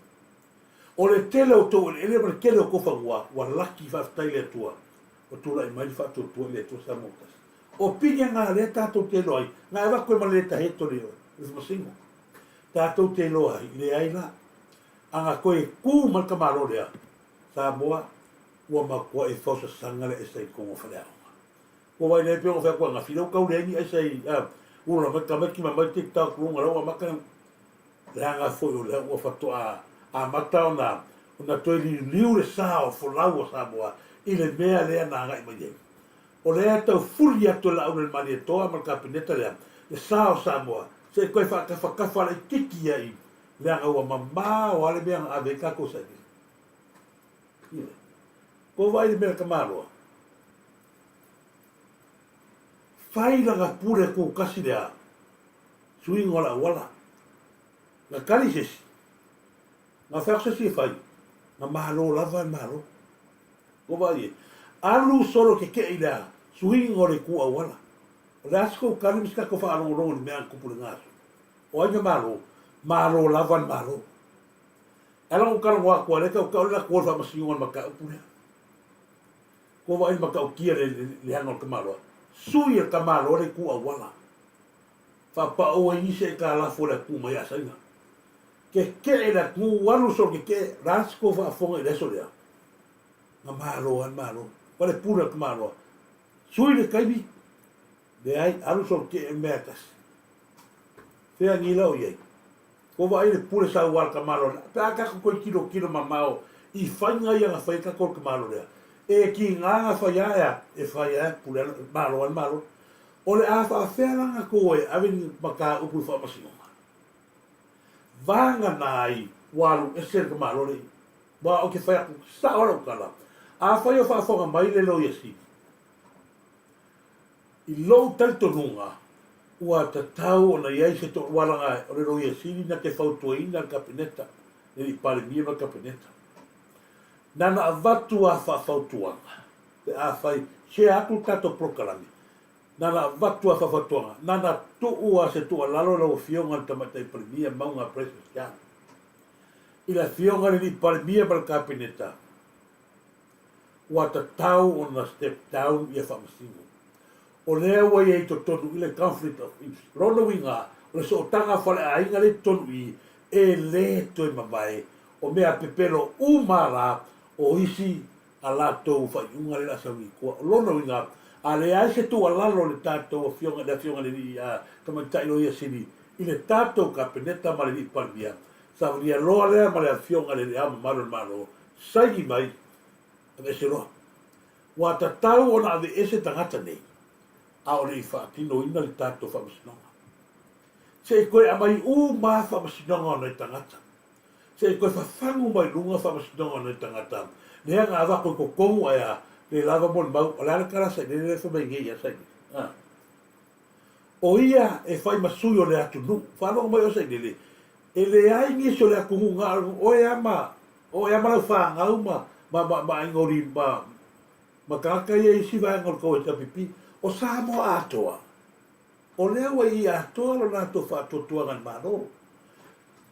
O le tele o to ele ma kele o kofa wa laki fa stai le tua. O tula i mai fa to le to sa motas. O pinga nga le tato te loi. Nga eva koe ma le ta heto le o. Is masingo. Tato te loi le ai la. Anga koe ku ma ka malo le. Sa boa ua ma ko e fosa sangale e sai kongo fa le. Ko vai nei peo fa ko nga filo ka ure ni ai sai uno ma ka maki ma mai TikTok lunga ro ma ka langa fo yo le o fa to a mata ona to li liu le sa o fo la o sa boa ile mea le na nga i mai. O le to furia to la o le mani to ma ka pineta le sa o sa boa se ko fa ka fa le kiki ai le nga o mama o ale be a ve ka ko sa ni. Ko vai le me ka malo. Fai langa pure ko kasi lea. Sui ngola wala. Nga kali sesi. Nga whak sesi fai. Nga mahalo lava mahalo. Ko vai e. Alu soro ke i lea. Sui ngore kua wala. O le asko kali miska ko wha arongo ni mea kupule ngaso. O ai nga mahalo. Mahalo lava mahalo. Alang ukara ngwa kua leka ukau lea kua wha masingongan maka upule. Ko vai maka ukia le hangol ka mahalo. Sui e ka malo re ku awala. Fa pa o i se ka la fo le ku mai asaina. Ke e la ku walu so ke rasko fa fonga le so le. Na malo an malo. Pa le pura ka malo. Sui le kai bi. De ai alu so ke metas. Fe ani la o ye. Ko vai le pura sa wal ka malo. Pa ka ko kilo mamao. I fanga ia nga fa ka ko ka malo le. E ki nganga whaiaea, e whaiaea, pule malo an malo. O le a whaafearanga koe, awini maka upu whamasingonga. Vanga nai, walu, e ser ka malo le. Wa o ke whaiaku, sa ora ukala. A whaia whaafonga mai le lo yasi. I lo taltonunga, ua tatau o na iai se to walanga o le lo yasi, na ke whautuaina kapineta, ne li pare mia ma kapineta. Nana avatu a whawhautuanga. Te a whai, se atu tato prokalami. Nana avatu a whawhautuanga. Nana tuu a se tua lalo lau fionga tamatai parimia maunga precious kiana. Ila fionga li parimia para kapineta. Ua ta tau o na step down i a whamasingo. O lea wai ei to tonu i le conflict of interest. Rono winga, o le so tanga whale a inga le tonu i e le toi mawai. O mea pepelo umara o isi a latou whaiunga le asa wikoa. O lono inga, a le aise tu a lalo le tātou a fionga le ni kamatai loia sini. I le tātou ka peneta ma le ni palmia. Sa wria loa lea ma le a fionga le ama maro. Saigi mai, a vese loa. Wa ta tau ona ave ese tangata nei. A o le i whaatino ina le tātou whamasinonga. Se koe a mai ma whamasinonga ona i tangata. Se koe whawhangu mai lunga whamasinonga nei tangata. Nea ngā wako ko kongu aia, le lava mon mau, o le ana karasa, ne le whamai ngei a saini. O ia e whai masui o le atu nu, whanonga mai o saini le. E le ai ngi so le akungu ngā, o e ama lau whangau ma ingori, ma kakai e isi vai ngor koe tapipi, o Samoa atoa. o lea wa i atoa lo nā tō whātotua ngan māro.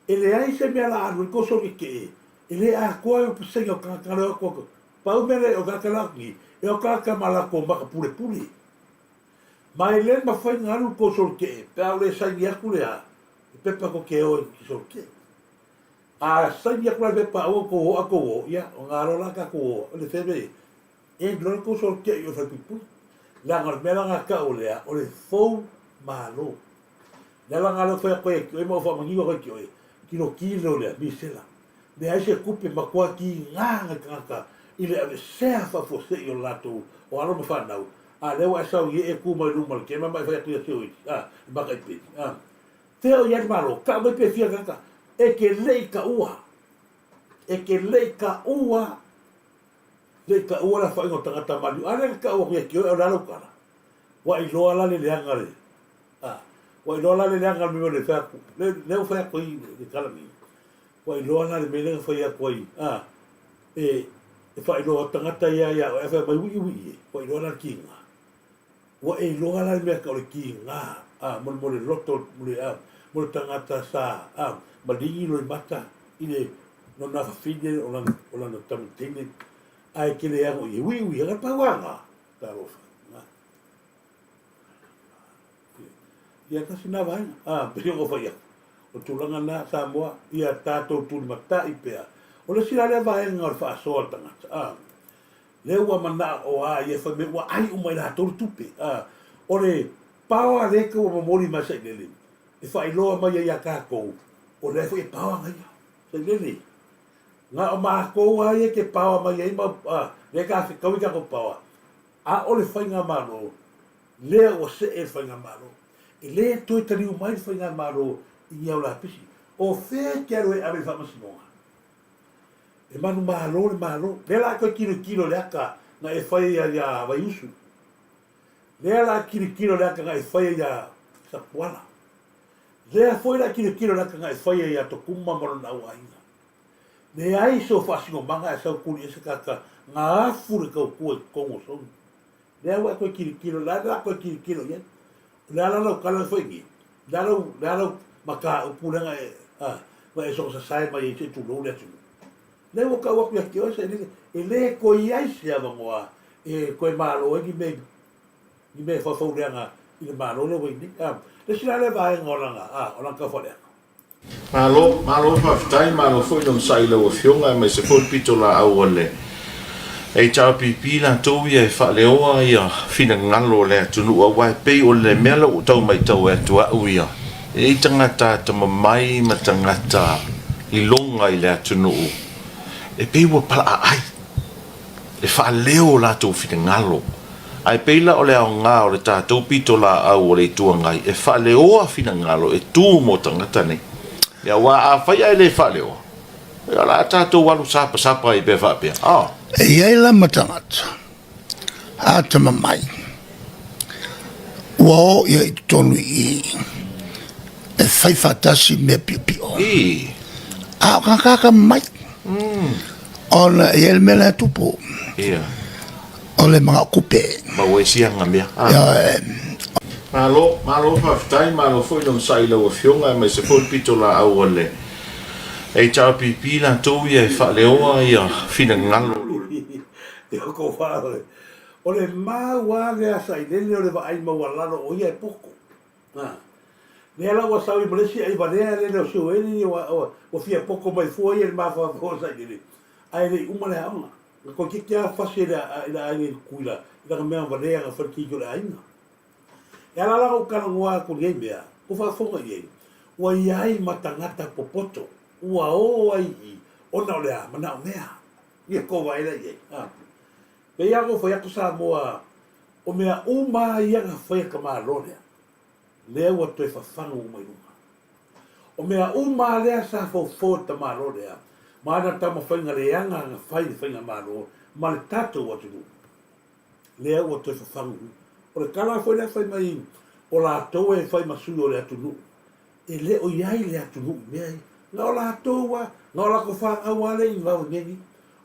E le ai se mea la anu i koso ki ke e. E le a koa o paseng o kakare o koko. Pau mere o kakalaki, e o kakamalako maka pule pule. Mai le ma fai ngaru koso ke e, pe au le sangi aku le a, e pepa ko ke o ki so ke. A sangi aku le pepa o ko o ako o, ia, o ngaro la ka ko o, o le febe, e glore koso ke i o fai pipu. La ngar mela nga ka o le a, o le fau malo. La ngalo fai koe, o e mo fa mangiwa koe ki o e, kino kilo le a, mi sela. Me ai se kupe makua ki nganga kaka, ile ave sea fa fo se o lato, o alo ma fa nau. A lewa sau ye e kuma i rumal, ke mamai fai atu ya teo iti, baka i piti. Teo iat malo, ka mai pe fia kaka, e ke lei ka ua. E ke lei ka ua, lei ka ua la fai ngo tangata mani, ale ka ua kia kio e o lalo kara. Wa i loa la le leanga le. Wa i loa la le leanga le mimo le fai aku, leo fai aku i le kalami. Wa i loa la le melenga fai aku i, e fai loa tangata ia, e fai mai ui ui, wa i loa la kinga. Wa e loa la mea ka o le ki ngā, mo le loto, mo le tangata sa, ma lingi lo i mata, i le no na whawhine o lana tamatine, ai ke le ango i ui, anga pawanga, tā rofa. Ia kasi nā vai, pere o whai aku, o tūlanga nā Samoa, ia tātou tūni mata i pēa, o le sila le vai ngā o le whaasoa tangata, le ua mana o a ia fa me ua ai o mai la tolu tupe o le pawa le ka ua mamori ma sa ilele e fa iloa mai ia kako o le fa i pawa ngai sa ilele nga o ma ko a ia ke pawa mai ia ma le ka se kawi ka ko pawa a o le fa nga malo le o se e fa nga malo e le to tari o mai fa nga malo i ia la pisi o fe kero e ave fa masino e manu malo, le la koe kilo le aka na e whai ia vai usu. Le la kilo le aka na e whai ia sapuana. Le a whai la kilo le aka na e whai ia tokuma maro na ua inga. Le ai so whasingo manga e sau kuri e se kaka ngā afure kau kua kongo songi. Le a wai koe kilo, la koe kilo ia. Le ala lau kala whai ngi. Le ala maka upulenga ma e so sa sai mai e te tūlou le tunu. Le wo ka waku ya kio se le ko ia se ava moa e ko malo e ki me fa fa urenga i le malo le wini le sila le vai ngolanga ola ka fole malo fa tai malo foi non sai lo fionga me se foi pito la au ole e cha pipi la to ia fa le o ia fina ngalo le tunu o wai pe o le mela o tau mai tau e tua uia e tangata te mai ma tangata i longa i le tunu e pe ua pala ai e fa leo la to fina ngalo ai pe la o le au ngā o le tātou pito la au o le tua ngai e fa leo a fina ngalo e tu mo tangata nei ia wa a fai ai le fa leo ia la tātou walu sapa i pe fa pia e iai la matangata a tama mai ua o ia i tonu i e fai fatasi me pipio a kakaka mai ona ia le mele tupu o le mga kupe ma we sianga mea malo fa malo foi non sai lo fionga me se foi pito la au ole e cha pipi la to ia fa le o ia fina ngalo e ko fa o le maua le sai le o le vai ma wala o ia poko ne la wa sai Malaysia ai banea le o so ele o fia poko mai foi ele ma fa sai ele ai le uma le ama ko ki kia fasira ila ai kuila ila me banea ga fa ki le ainga ya la o kana ngua ko le mea o fa fonga ye wa ai matangata popoto ua o ai ona le mana mea ye ko vai le ye pe ya ko foi akusa moa o mea uma ia ga foi ka malore le o to fa fanga o mai uma o mea uma le sa fo ta malore ma na ta mo fanga le anga ga fai fanga malo ma le tato o tu le o to fa fanga o le kala foi le fai mai o la to e fai masu o le atu e le o iai le atu mea nga o la toa nga o la ko fa awale i va ngi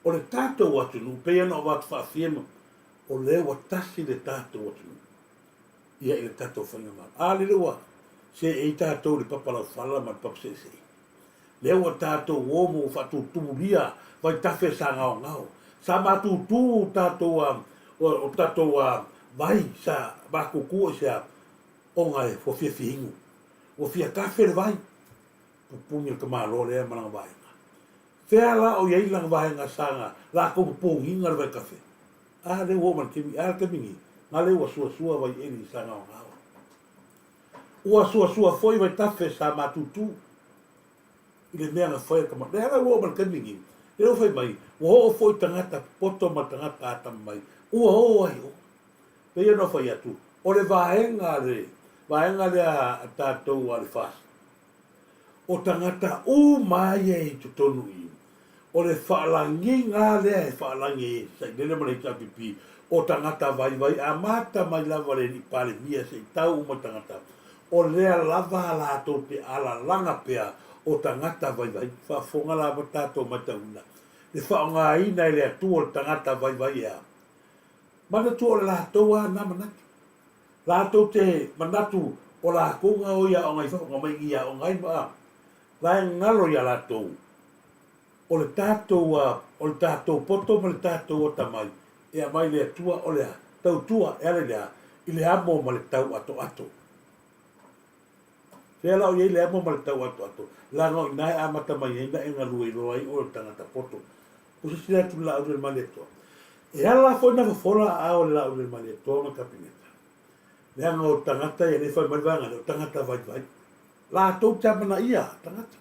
o le tato o atu pe no va fa fiema o le o tasi le tato o tu ia i le tatou whaingamana. A le lewa, se e tātou le papala whala ma papse se. Le ua tātou omo whatu tumuria, vai tawhe sa ngao ngao. Sa matu tu tātou o tātou vai sa makuku se o ngai fo fia fihingu. O fia tawhe le vai. Pupungi ka malo le manang vai. Fea la o iei lang vai nga sanga, la ko pupungi ngar vai kafe. A le ua man kimi, a le kamingi, nga le ua sua sua vai eri sa ngao ngao. Ua sua sua foi vai tawhe sa matu tu. Ile mea nga whaia kama. Rea nga ua man kamingi. Ile whai mai. Ua o foi tangata poto ma tangata atam mai. Ua o ai o. Pea no whai atu. O le vaenga le. Vaenga le a tātou a le fast. O tangata u mai e tu tonu i. O le whaalangi ngā lea e whaalangi e. Sai nene mana i tapipi. O tangata vai vai. A mata mai lava le ni pale mia se tau uma tangata. O lea lava la to te ala langa pea. O tangata vai vai, whaafonga la ma tātou matauna. Le whaonga ina i lea tu o tangata vai vai ea. Mana tu o le lātou a na manatu. Lātou te manatu o la kunga o ia o ngai whaonga mai ia o ngai maa. Lai ngalo ia lātou. O le tātou poto ma le tātou o tamai. Ea mai lea tua o lea, tau tua ea le lea, i le amo ma le tau ato ato. Fea lao iei le amo ma le tau ato ato. La ngau inai amata mai ina e ngalu i loa i o le tangata poto. Kusa sila tu la ure mali atoa. E ala foi na fofola a o la ure mali atoa ma kapineta. Le anga o tangata e ne fai marivanga o tangata vai vai. La tau tamana ia tangata.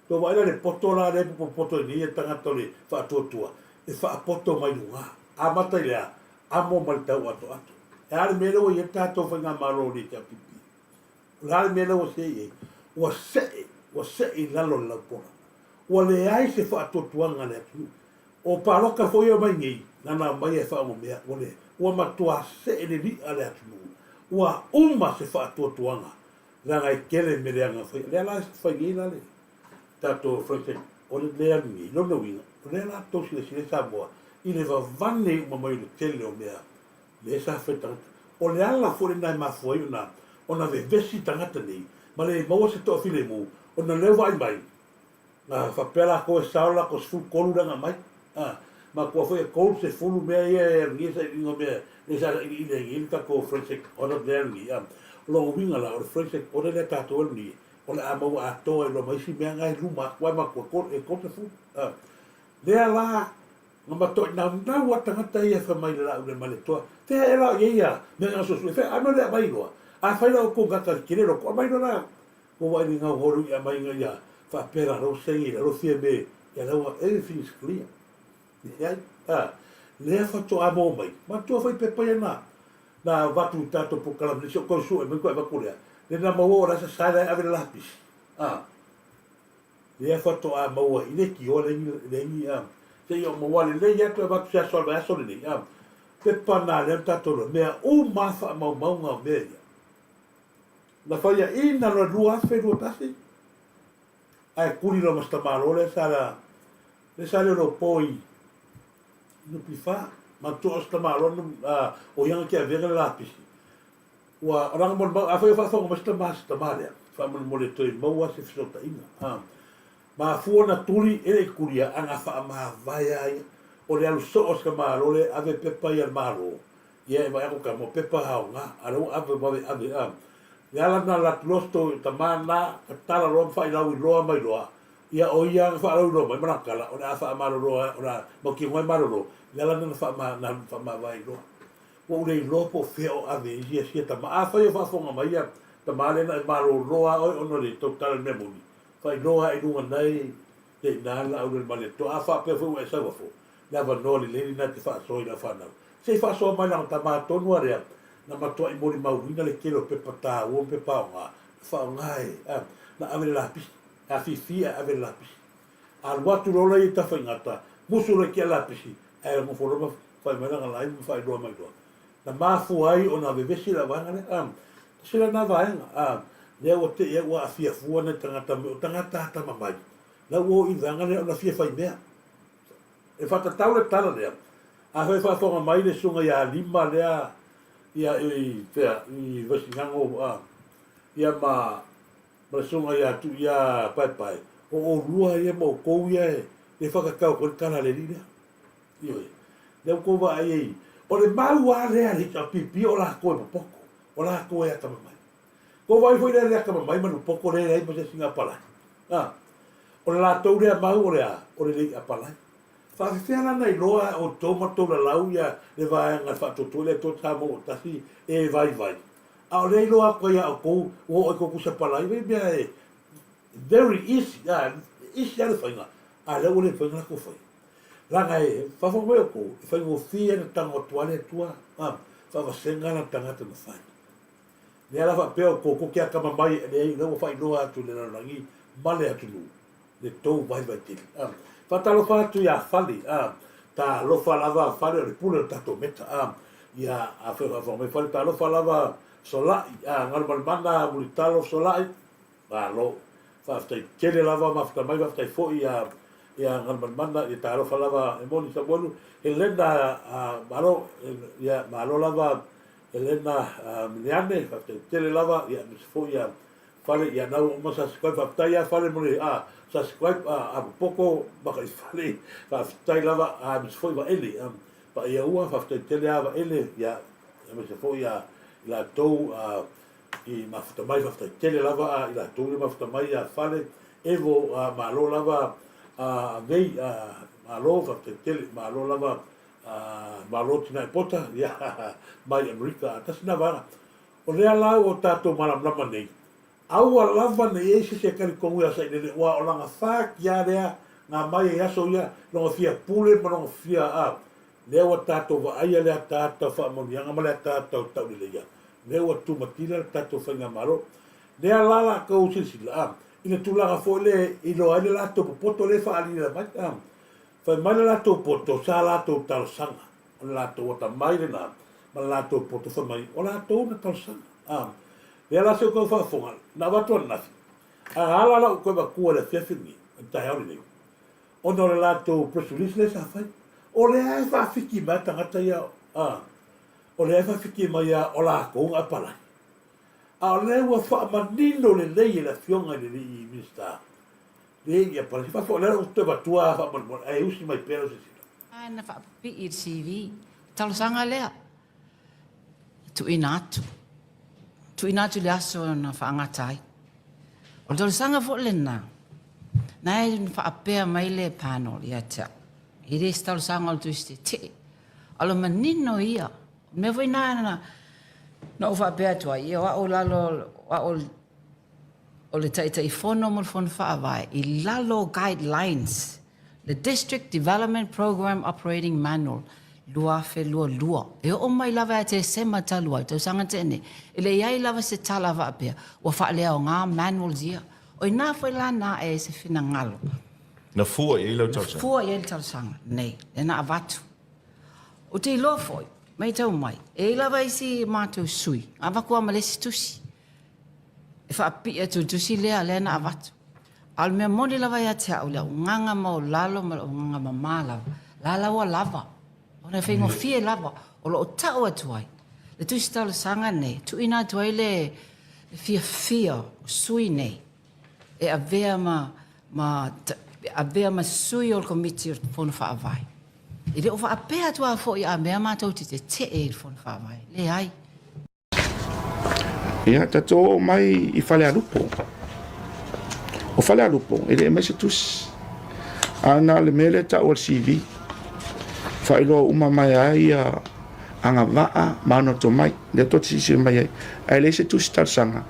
Tō waila le poto la le poto ni e tangata le wha tua. E wha poto mai lunga. Amata i lea amo ma le tau ato ato. E ale mele o i e tātou wha ngā maro ni te apipi. La mele o se e. Ua se lalo la pona. Ua le ai se wha atotuanga le atu. O paroka foi o mai ngei, nana mai e wha mo mea, ua matua se e le li a le atu. Ua uma se wha atotuanga. Ranga i kele me reanga whai. Lea la se whai ngei la le. Tato Frank, o le lea ngei, no winga. Lea la tosi le sile Samoa. I le vavane uma mai le tele o mea. Le sa whetangata. O le ala fore nai mafuai o na vevesi tangata nei. Ma le maua se toa file mu, o na leo vai mai. Nga whapela ko e saola ko sfulu kolu ranga mai. Ma kua foi e kolu se fulu mea ia e ngia sa ingo mea. Ne sa i le ngi ta ko Frensek o na lea ngi. Lo winga la o Frensek o le tato el ni. O le amau a toa e lo maisi mea ngai luma. Wai ma kua e kote fulu. Lea la, nga matoi na nau atangata ia whamai le lau le male toa. Te e la ia, mea nga sosu e whai, ano lea mai loa. A whai lau ko ngata kirero, ko mai loa. Ko wai ni ngau horu ia mai nga ia. Whapera rau sengi, rau fia me. Ia lau everything is clear. Lea whato a mō mai. Ma tua whai pepai ana. Na watu tato po kalam, nisio kau su e mai koe wakurea. Le na maua o rasa saila e ave lapis. Lea whato a maua i neki o lengi. Se i o maua le lei atu e watu sea solva e soli nei. Pepa na lea tato lo. Mea o mawha mau ngā mea. Na whaia ina lo rua afe rua tasi. Ai kuri lo mastamaro le sala lo poi no pifa ma to mastamaro o yang ke vega lapis wa orang mon ba afa fa fa mastamare fa mon mo le toi mo wa se fsota ina ma fu na tuli e kuria anga fa ma vai ai o le alu so os kamaro le ave pepa ia maro ia vai ko ka mo pepa haunga aro ave ya la na la losto tamana tala rom fa ila wi loa mai loa ia o ia fa ro ro mai mana kala ona fa ma ro ora mo ki mai ma ro ya la na fa ma vai lo o le lo po feo ave ia sia tama fa ia fa fonga mai ia tamale na ma ro o no le total memory fa loa e lunga nei de na la o le male to afa pe fu e sa fo la va no le na te fa so ila fa na se fa so mai na tama to no area na matua i mori mauina le kelo pe pata o pe paonga fa ngai na ave lapis a fifia ave lapis al watu rola i ta fangata musu le ke lapis e mo foro fa me na lai mo fa do mai do na mafu ai ona vevesi la vanga le sila na vai le o te e wa fia fu na tangata ta mamai la o i vanga le ona fia fa mea e fa ta taule tala le a fa fonga mai le sunga ya lima le ia i pea i vasingango ia ma sunga ia tu ia pai o rua ia mo ko ia e whakakau ko kana le rina ioi le ko va ai o le mau a le ali ka pipi o la ko poko o la ko ia kama mai ko vai foi le kama mai manu poko le ai mo se singa pala o la tau le mau o le apala fa se ana nei loa o tomato la lauia le vai nga fa to le to tamo tasi e vai a le loa ko ia ko o ko kusa pala i be very easy easy ala fainga a le ole fainga ko foi la ngai fa fo mo ko fa mo fia na tango toale tua fa va senga na tanga te fa le ala fa pe ko kia kama mai le no fa no atu le langi male atu lu le to vai te fa talo fa tu ya fali ta lo fa lava fale le pula ta to meta ya a fa me fa ta lo fa lava sola ngal manda bulitalo sola lo fa tele lava ma fa mai va fo ia ngal manda i taro fa lava e moni sa bolu elena malo ia malo lava elena miliane fa tele lava ia fo ia fale ia na mo sa squad fa taia fale mo sa squad a poco ba ka fale fa tai lava fo va ele pa ia ua fa tele ava ele ia mo se fo ia la tou i mafuta mai fa tele lava i la tou mafuta mai a fale evo malo lava vei malo fa tele malo lava malo tina pota ya mai america tasna vara o le ala o tato malam lama nei au lava nei ese se kali kongu ya sai le wa o langa fa ya rea nga mai ya so ya no fia pule no fia le o tato va ai le tato fa mo yang ma le tato tau le ya le o tu matila tato fa nga malo le ala la ko sila ina tulaga fo le i lo ai la to poto le fa ali la mata fa mai la to poto sa la to tal sanga la to ta mai le na ma la to poto fa mai o la to na tal sanga le la se ko fa fo na va to na ala la ko ba ku le fe fini ta ya le o no la to presulis le sa fa o le ai fa fiki ba ta ngata ya o le ai fa fiki ma ya o la ko a pala a le wa fa manino le lei la fionga le i mista le ia pa fa fo le o te batua fa mon ai usi mai pero se na fa pi i CV tal sanga le tu inatu le aso na fa ngatai o tal sanga fo le na nai fa apea mai le panel ia ta i re tal sanga tu sti te alo manino ia me voi na no fa beatua ia wa o lalo wa o le tai fono mo fon fa vai I lalo guidelines the district development program operating manual lua fe lua e o mai lava te sema talua te sanga tene ile ia lava se tala va pe o fa le nga manual dia o na foi la na e se fina ngalo na fu e lo tau fu e tal sanga nei e na avatu o te lo foi mai tau mai e lava isi matou sui ava kua malesi tusi e fa pi tu tusi le na avatu al me moni lava ya te au le nganga mo lalo ma nganga mala lala wa lava ona fengo fie lava o lo tau atuai le tusi tau sanga nei tu ina tuai le fia sui nei e avea ma sui o komiti fon fa avai e le o fa apea tua fo ia mea mātou te e fon fa vai le ai ia tato mai I fale alupo o fale alupo ele mai se tus ana le mele ta o CV fa ilo uma mai ai anga va mano to mai le to si mai ai le se tus tar sanga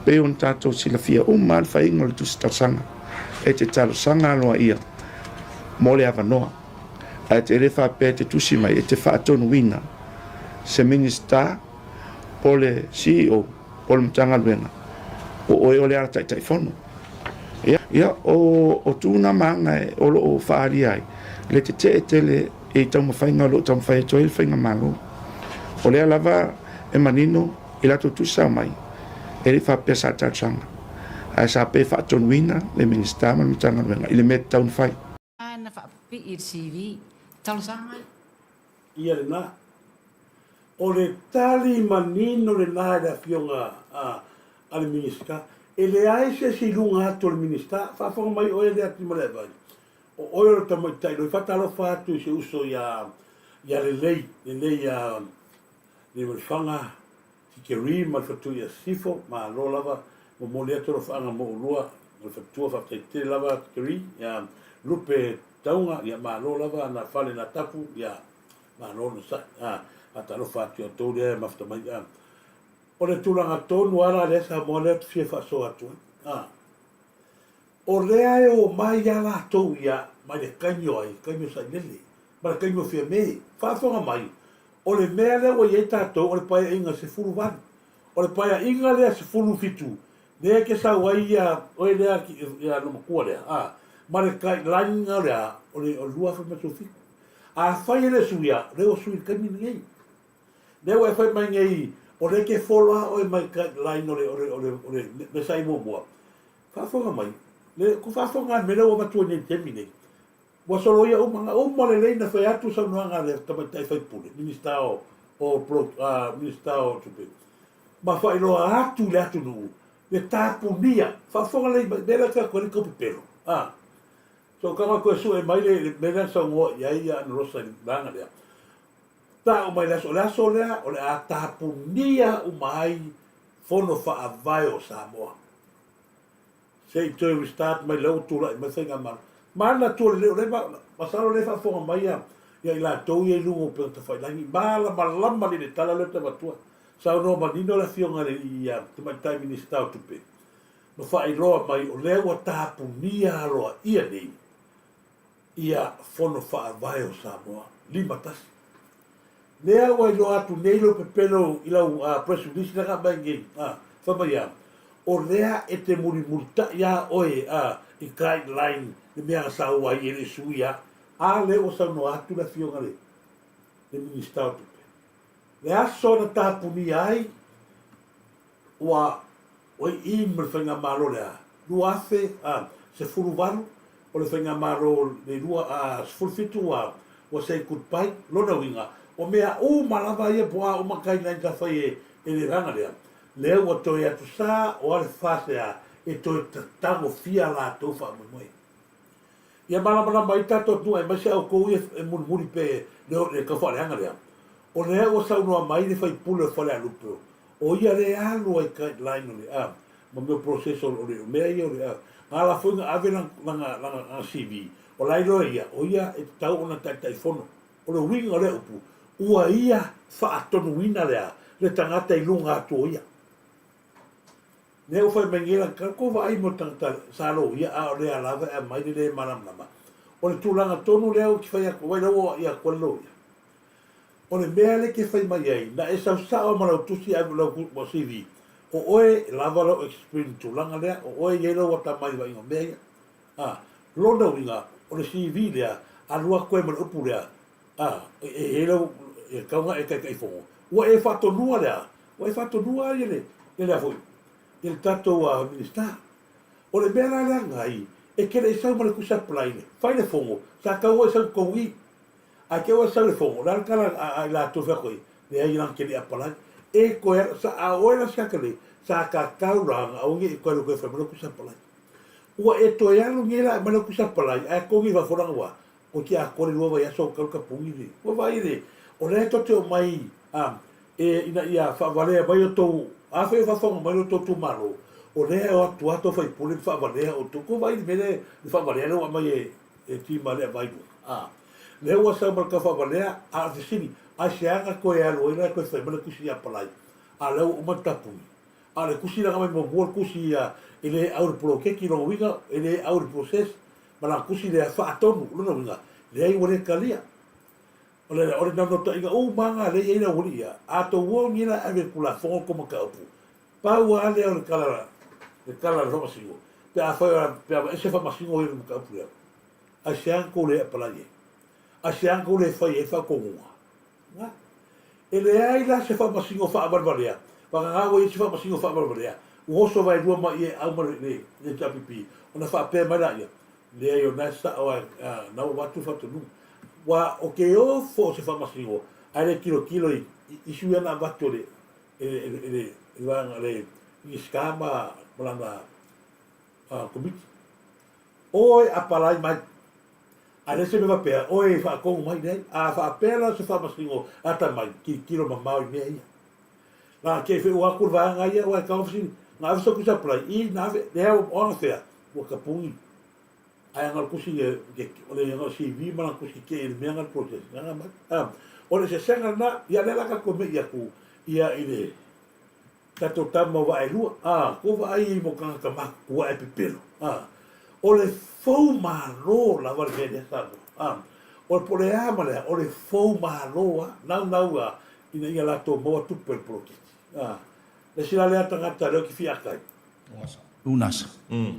pe un tato si la fia mal fa ingol tus tar sanga e te tar sanga lo ia mole avanoa a te re fa pe te tusi mai e te fa tonu wina se minista pole CEO pole mtanga luenga o ole ara tai fono ia o tuna manga o lo o fa ali ai le te tele e tau mawhainga lo tau mawhai toi le whainga malo o lea lava e manino I lato tusa mai e le fa pe sa tatsanga a sa pe fa tonu wina le minista ma mtanga luenga I le me tau fai na fa pi I CV tal sanga ia le na o le tali manino le nā da fionga ale minista, e le ai se si lunga atu le minista, whaafonga mai oe le ati male vai. O oe o tamai tai, roi whatalo whātu se uso le lei le whanga, ki ke ri, ma whatu ia sifo, ma lo lava, mo le atu lo whanga mo ulua, ma whatua whatai te lava ki ke ri, ia lupe taunga, ia ma lo lava, na whale na tapu, ia ma lo no sa, a talo whatu a tō rea, ma whatamai, o le tūlanga tōnu ara le sa mo le fie whaso atu. O rea e o mai ala tōu ia, mai le kainyo ai, kainyo sa nele, ma le kainyo fia mei, whaafonga mai, o le mea le o iei tātou, o le paia inga se furu wani, o le paia inga lea se furu fitu, lea ke sa wai ia, o e lea ki ia no makua lea, ma le kai lainga lea, o le lua whamato fiku. A whai le suia, leo sui kaimi ngei. Leo e whai mai ngei, o le ke whola o e mai kai lainga o le mesai mua. Whaafonga mai, ko whaafonga me leo matua nei temi nei. Wa solo ia uma le leina whai atu sa nuanga le tamatai whai pule, minista o tupe. Ma whai loa atu le atu nuu, le tāpunia, whaafonga lei, mera ka kore kopi pero. So kama koe su e mai le mera sa ngoa ia na rosa ni langa lea. Ta o mai laso lea, o le a tāpunia umai fono whaavai o Samoa. Se i toi restart mai lau tūla i mathenga mana. Mana tūla leo, masalo le whaafonga mai ia i la tau i lungo pe ta whailangi. Mala malama ni le tala leo te matua. Sao no manino la fionga le i te mai tai minister tupe. No whai loa mai o leo a tāpunia roa ia nei. Ia fono whaavai o Samoa. Lima tasi. Lea wai loa atu neilo pe pelo i lau presidisi na ka mai ngei. Whamai ia. O lea e te murimurta ia oe i guideline le mea sa ua i ele suia. A leo o sau no atu la fionga le. Le minister tupe. Le aso na tāpuni ai ua oi i me whainga maro lea. Lua afe se furu waru o le whainga maro le lua se furu fitu ua se kutpai lona winga. O mea o malava ia poa o makai nai ka whai e le ranga lea. Lea ua toi atu sa o ale whasea e toi tango fia la tau wha moe. Ia malamana mai tato tua e maise au kou e muri pe le ka wha le hanga lea. O lea ua saunua mai le whai pule whale alupeo. O ia le alu ai guideline o le ma meu proceso o le mea ia o le ngā la whainga ave langa CV. O lai loa ia, o ia e tau ona tai fono. O le winga o le upu. Ua ia whaatonu wina lea, le tangata i lunga atu o ia. Ne o whai mengela, ko wa ai mo tangata salo ia a o lea lava e mai le manamnama. O le tūlanga tonu lea o ki whai ako, wai lau ia kwallo ia. O le mea le ke whai mai ai, na e sau sao malau tusi ai lau mo CV. O oe lava lau experience tūlanga lea, o oe yelo wata mai wa ingo mea ia. Lona winga, o le CV lea, alua koe man upu lea, e lau e kaunga e kai fongo. Ua e whatonua lea, ua e whatonua ia le lea fui. Il tato minister. O le mea lea ngai, e kere e sau male kusa plaine, whai le fongo, sa kaua e sau koui. A ke o sau le fongo, la kala a la to whakoi, le ai lang kere apalai, e koe, sa a oela sakale, sa ka kauranga, a unge e koe lo koe whai male kusa palai. Ua e toe alu ngela male kusa palai, a kongi wa whoranga wa, o ki a kore lua vai aso karuka pungi le. Ua vai le, o le tote o mai, e ina ia whavalea mai o tau, a whai whawhonga mai o tau tu maro, o lea o atu ato whai pule whavalea o tau, ko vai mele whavalea leo a mai e tima lea vai mo. Lea ua sau maraka whavalea, a te sini, a se anga koe alo, ina koe whai mele kusi a palai, a leo o matapuni. A le kusi langa mai mo mua kusi e le aure pro keki rongo winga, e le aure process, ma la kusi le whaatonu, luna winga, le ai wale kalia. Ole nanota inga, manga le ina wuli ia, a to uo ngina ave kula fongo koma ka upu. Pa ua ale o le kala whamasingo. Pe a whai, pe a ese whamasingo e ka upu ia. A se anko le apalaye. A se anko le whai e whakongunga. E le ai la se whamasingo whaabarbalea. Waka ngawa i se whamasingo whaabarbalea. Uhoso vai rua mai e au mara le tapipi. Ona whaapea mara ia. Le ai o nasa o nau watu whatanu. Wa o ke o fo se whamasingo, ai le kilo i isu ana vato le vanga le iskama malanga komiti oi apalai mai ale se me va pe oi fa ko mai dai a fa pela se fa masingo ata mai kilo mamau nei la ke fe wa kurva nga ia wa ka ofsin nga so ku sa plai I na ve de o fe o kapungi ai ngal kusi ke ole nga si vi mana kusi ke el mengal proses nga ma ole se senga na ia le la ka ko me ia ku ia ile ka to tamo va elu ko va ai mo ka ma ku ai pepelo ole fou malo la var vede sa o pole amale ole fou malo nau ina ia la to mo tu per proki le sila le tangata le ki fiakai Unasa.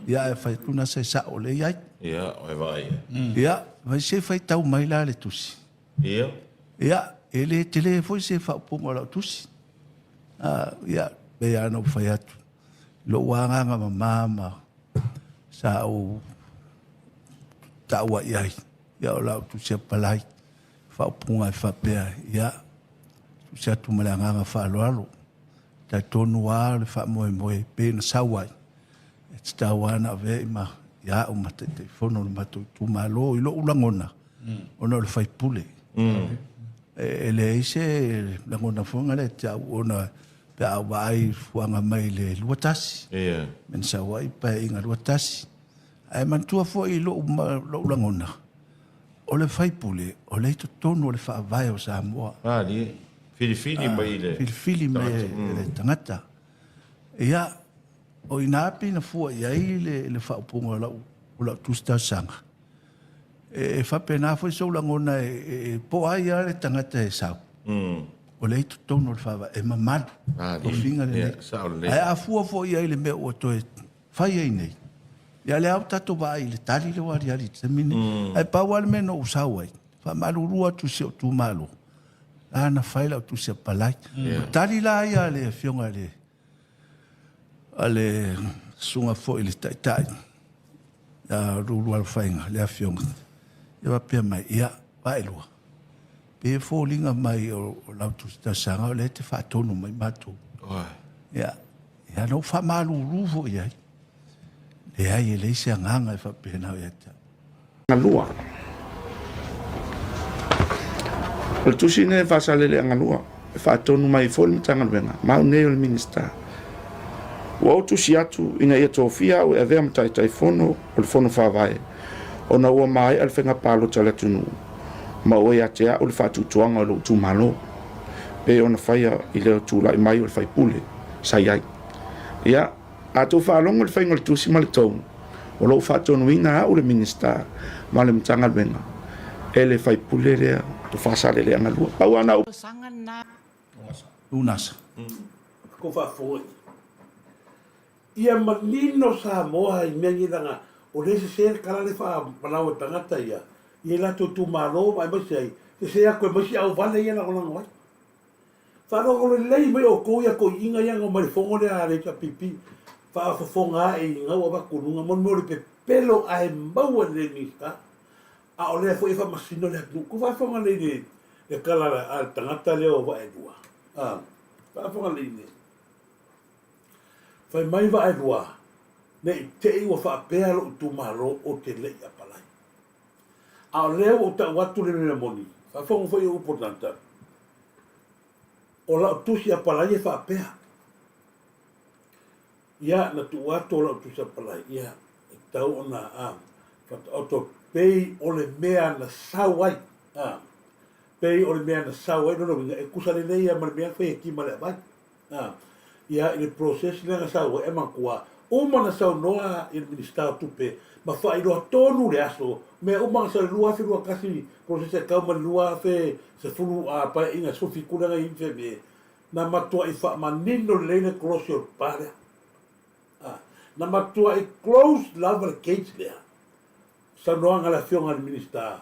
Ia e fai unasa sa ole ia. Ia, oi vai. Ia, vai se fai tau mai la le tusi. Ia. Ia, ele tele foi se fa pongo la tusi. Ia, be ana fai atu. Lo wanga mama sa o tawa ia. Ia la tusi palai. Fa ponga fa pe ia. Tusi atu malanga fa lo. Ta tonu wa le fa moe pe na sawai. Tawana ve ma ya o mate te fono le matu tu malo I lo ulangona ona le fai pule ele ise langona fonga le ta ona pe ai fuanga mai le luatasi men sa wai pa inga luatasi ai man tua fo I lo ulangona o le fai pule o le to tono le fa vai o sa mo Ni fili mai le fili mai le tangata ia o inapi na fua iai le whaupunga la tusta sanga. E whapena fo so langona po ai ale tangata e sau. O le itu tono le whawa e mamanu. O finga le nei. Ai a fua fo iai le mea o toe whai ai nei. Ia le au tato wa ai le tali le wari ali te mini. Ai pa wale me no usau ai. Wha malu rua tu se o tu malu. Ana whaila o tu se palai. Tali la ai ale fionga le ale sunga fo ile tai rulu al fainga le afionga ia pe mai ia bailua pe fo linga mai o lautu sta sanga le te fa tonu mai matu ia no fa malu ruvo ia le ai le se nganga fa pe na ia na lua o tu sine fa sale le ngalua fa tonu mai fo le tanga venga ma ne o minister o autu si atu ina ia tofia o e vea mtai fono o le fono whawai. O na ua mai al whenga palo tala tunu. Ma o ia tea o le whatutuanga o le utu malo. Pe o na whaia I leo tūla I mai o le whai pule. Sai ai. Ia, a tō whaalonga le whainga le tusi ma le tonu. O lo whaatonu ina o le minister ma le mtanga lwenga. E le whai pule rea, to whaasale rea ngalua. Pau ana o. unasa. Ko whafoi. Ia manino sa moa I mea ngiranga o le se kala le wha manau tangata ia. Ia lato tu malo mai masi ai. Se a koe masi au vale ia na o lango ai. Whano o le lei mai o kou ia ko inga ia ngā marifongo le a reika pipi. Whaafafonga e ngau a wakurunga. Mon mori pe pelo ai maua le nista. A o lea fo e wha masino le atu. Ko whaafonga le kala a tangata leo wa e dua. Whaafonga le ne. Fai mai wa e dua. Ne te iwa whaapea lo tu malo o te lei a palai. A o leo o ta watu le mea moni. Whaafonga fai o upotanta. O la tusi a palai e whaapea. Ia na tu watu o la tusi a palai. Ia e tau o na o to pei o le mea na sawai. Pei o le mea na sawai. No no, e kusa le nei a mara mea whai e ki mara vai. Ia i le process le nga sawai e makua. Uma na sau noa i le minister tupe. Ma whai roa tonu le aso. Mea uma na sau lua fi rua kasi process e kauma lua fe se fulu a pa inga sofi kunanga infe me. Na matua I wha manino leina close your pare. Na matua I close level case lea. Sa noa ngala fionga le minister.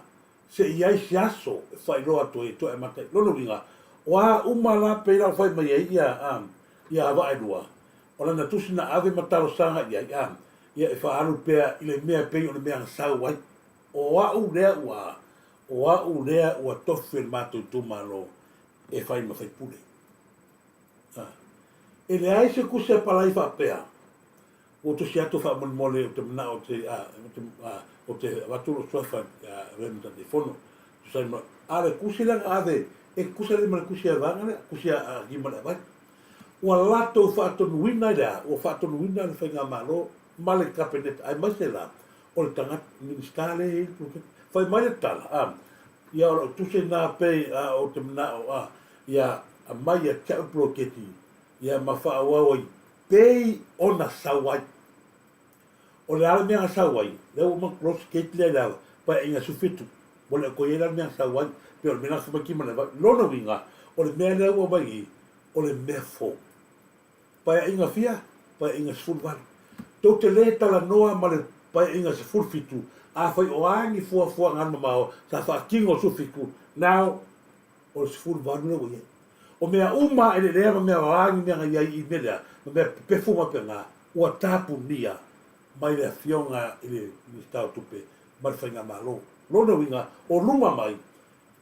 Se iai si aso e whai roa to e to e matai. Lono ringa. Wa uma la peira whai mai e ia hawa e lua. Ola na tusi na ave mataro sanga ia ia e whaaru pea I le mea pei o le mea ngasau wai. O au lea ua tofu e mato tu malo. e fai ma fai pule. E le ai se kusia palai whapea. O to si atu wha mole o te mana o te waturo suafa remta te fono. Tu sai ma, are kusi langa ave, e kusia le mana kusia vangane, kusia gimana vai. Ua lato whaatonu wina rea, o whaatonu wina le whainga malo, male kapenet, ai mai se la, o le tangat ministale, whai mai le tala, ia o tu se nā pei o te mana o ia a mai a kia uproketi, ia ma whaawawai, pei ona sawai. O le ala mea sawai, leo ma cross kate le la, pa inga sufitu, mo le koe la mea sawai, pe o le mena whamaki mana vai, lona winga, o le mea leo o mai, o le mea fo. Pa inga fia, pa inga sfulwan. Tau te le tala noa ma le pa inga sfulfitu, a whai o angi fua ngana mao, sa wha kingo sufiku, now, o le sfulwan leo ie. O mea uma e le lea ma mea wangi mea ngai i melea, ma mea pefuma pe ngā, ua tapu nia, mai le fionga i le stau tupe, ma le whainga malo. Lona winga, o luma mai,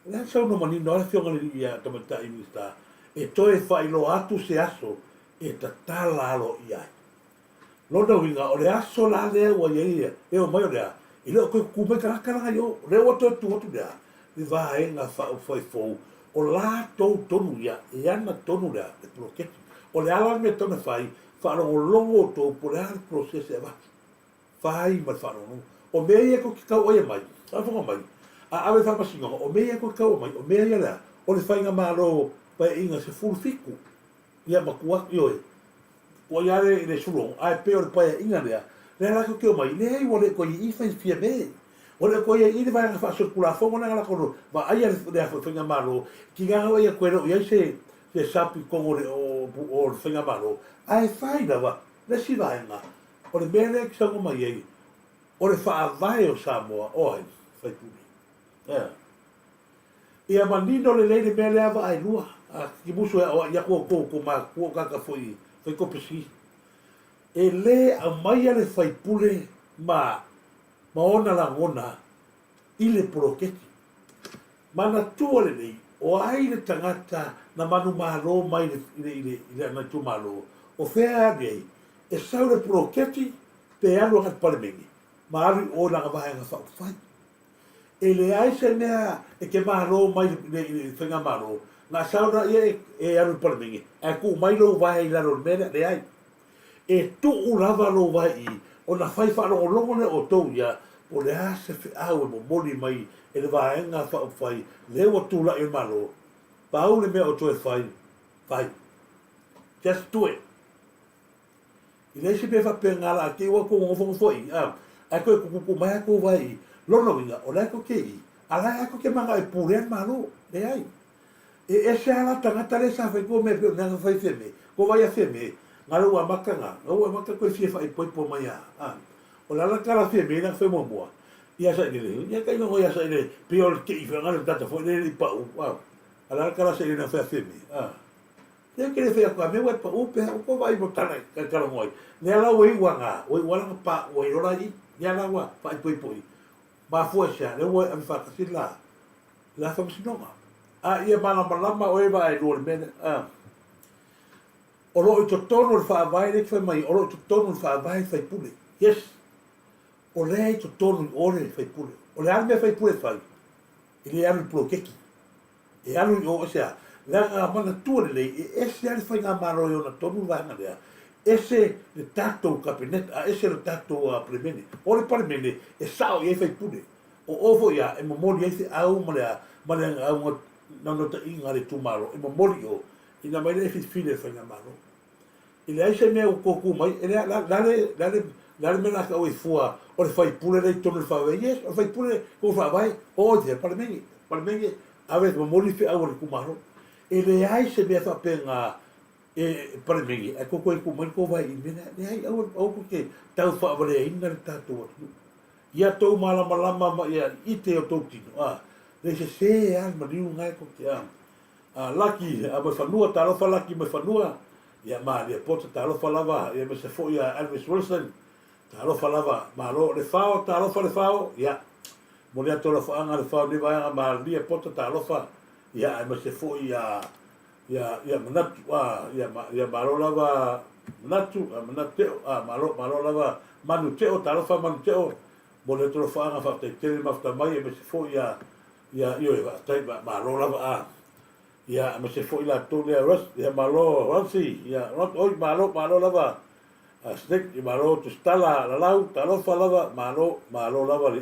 lea sau no manino, le fionga li ia tamata i sta, e toe whailo atu se aso, e ta tala alo i ai. Lona winga, o le aso la lea ua ia, e o mai o lea, i leo koe kume karakaranga yo, leo atu atu atu lea, li vae nga whai fou, o la tau tonu ia, e ana tonu lea, e proketi. O le ala me tona whai, wharongo longo tau, po le ala prosese e waki. Whai mai wharongo. O mea ia ko ki kau oia mai, whafonga mai, a awe whapasingonga, o mea ia ko ki kau mai, o mea ia lea, o le whainga maro, pai inga se fulfiku, ia makuak ioe. O iare i le sulong, ai peo le pai inga lea, lea lako keo mai, lea i wale ko i whain fia me. O le koe i le vai nga whaasokula fonga nga lako, ma aia lea whainga maro, ki nganga ia koe no, ia se sapi kongo le o le whainga maro, ai whai nawa, le si vai nga, o le mea lea ki sango mai ei, o le whaavai o Samoa, oi, whai puni. Ia manino le leile mea lea wa ai lua, ki musu ia kua ma kua kaka fwoi, whai kopesi. E le a mai ale whai pule ma ona la ngona i le proketi. Mana tua le nei, o ai le tangata na manu malo mai i le anatu malo, o whea nei, e sau le proketi pe alo ngat palemengi, ma alu o nanga vahanga whai. E le aise mea e ke malo mai i le whenga malo, nga sau na ia e alo palemengi, e ku mai lo vahe i laro mea le ai. E tu urava lo vai i, o na whai wharongo longo ne o tau ia, o le ase au e mo moli mai, e le vaenga whai, lewa tula e malo, pau le mea o toe whai. Just do it. I leisi pe whape ngala a ke ua ko ngongongo fwoi, a koe kukuku mai ako vai, lona winga, o leko ke i, a lai ako ke manga e purean malo, le ai. E se ala tangata le sa whai ko me peo nanga whai feme, ko vai a feme, ngalo ua maka nga, ua maka koe fie whai poipo mai a. O lala kala fie me na whai mua. Ia sa ile, ia kai nongo ia sa ile, pio le kei whai ngalo tata fwoi le pau, a lala kala sa ile na whai fie me. Ia kere whai akua me wai pau, peha uko vai mo tana kai kala ngoi. Nea la wai ua ngā, wai wala ka pa, wai rora i, nea la ua, whai poipo i. Ma fua sia, le wai ami whakasi la whamasinonga. Ia malama o ewa ai lor mene, o lo i to tono le whaavai le kwhai mai, o lo i to tono le whaavai whai pule. Yes. O le i to tono i ore whai pule. O le anu mea whai pule whai. I le anu i prokeki. E anu i o esea. Lea ngā mana tua le lei, e ese ale whai ngā maro i ona tonu vanga lea. Ese le tātou kabinet, ese le tātou parlemene. O le parlemene, e sao i e whai pule. O ofo ia, e mamoli e se au malea au ngā nanota inga le tumaro, e mamoli o, ina mai le fitfile whai ngā maro. I le aise mea o koku mai, e lale mena ka o i fua, o le whai pule rei tonu le whawai, yes, o le whai pule ko whawai, o te parmengi, awe te mamoli whi au le kumaro, e le aise mea whape ngā parmengi, e koko e kumai ko vai i mena, le ai au ko ke tau whawale e ina le tātou atu. Ia tau malama ia ite o tau tino, le se alma niu ngai ko ke laki, a mai whanua, tarofa laki mai whanua, ia lia pota tarofa lava, ia me se fo ia Elvis Wilson, tarofa lava, lo le whao, tarofa le whao, ia, mo lea tola whaanga le whao ni vaianga, lia pota tarofa, ia ma se fo ia manatu ia malo lava manatu manateo malo lava manu teo talofa manu teo mo le tolo fa nga fa te tele mafta mai ma se fo ia io va tai malo lava ia ma se fo ila to le ros ia malo rosi ia rot oi malo lava stek i malo tu stala la lau talofa lava malo lava li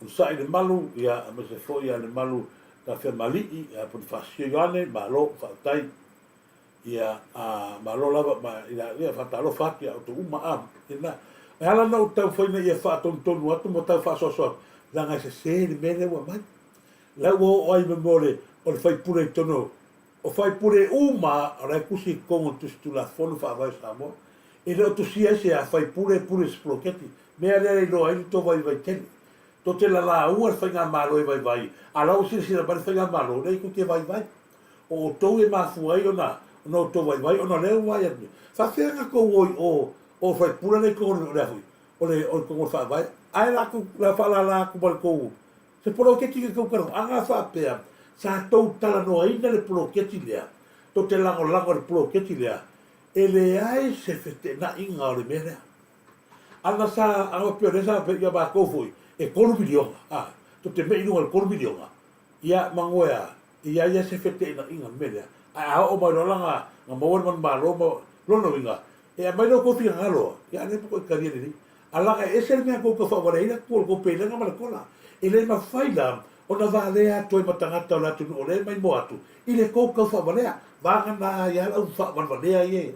un sai de malu ia ma se fo ia le malu ta fe mali ia por fasione malo fa tai ia malo lava ma ia fa talo fa ia to uma ina ala no tau foi na ia fa ton atu mo tau fa so langa se de mele wa mai la wo oi me mole o fai pure tono o fai pure uma ra kusi con tu la fonu fa vai samo e lo tu sia se a fai pure sploketi me ale no ai to vai ten to te la ua fai nga malo vai ala o si la vai fai nga malo nei ku ke vai o to e ma fu ai ona no to vai ona le vai fa fe nga ko o fai pure nei ko le fu o ko fa vai ai la ku la fa la ku bal ko se polo ke ki ko karo anga fa pe sa to tala no ai le polo ke ti le to te lango le polo ke ti le ele ai se fete na inga o le mera ana sa anga pe resa pe ya ba ko foi e korbidio to te me no korbidio ia mangoya ia se fete na inga mera o ba no langa nga mo man ba lo no vinga e mai no ko fi ngalo ia ne ko ka ni ala ka ese me ko fa ba ina ko pe nga ma ko la ele ma faila ona vale a toi matangata la tu ole mai mo atu ile ko fa ba le va na ya la fa ba le ye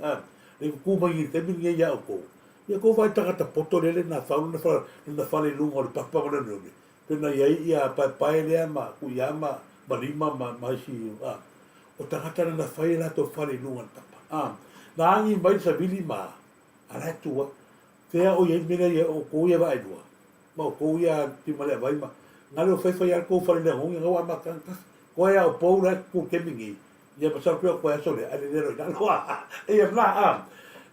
le ku mai te mi ya ko ia ko vai tangata poto le na fa na fa le lungo le papa ba le pena ia pa le ma ku ya ma lima ma si o tangata na fa la to fa le lungo papa na angi mai sa bili ma ala tu te o ye mira ye o ko ye vai do ma ko ya ti ma le vai ma ngalo fa ya ko fa le hong nga wa ma kan ko ya o po la ku ke mingi ia pa sa ko so le ale le na lo e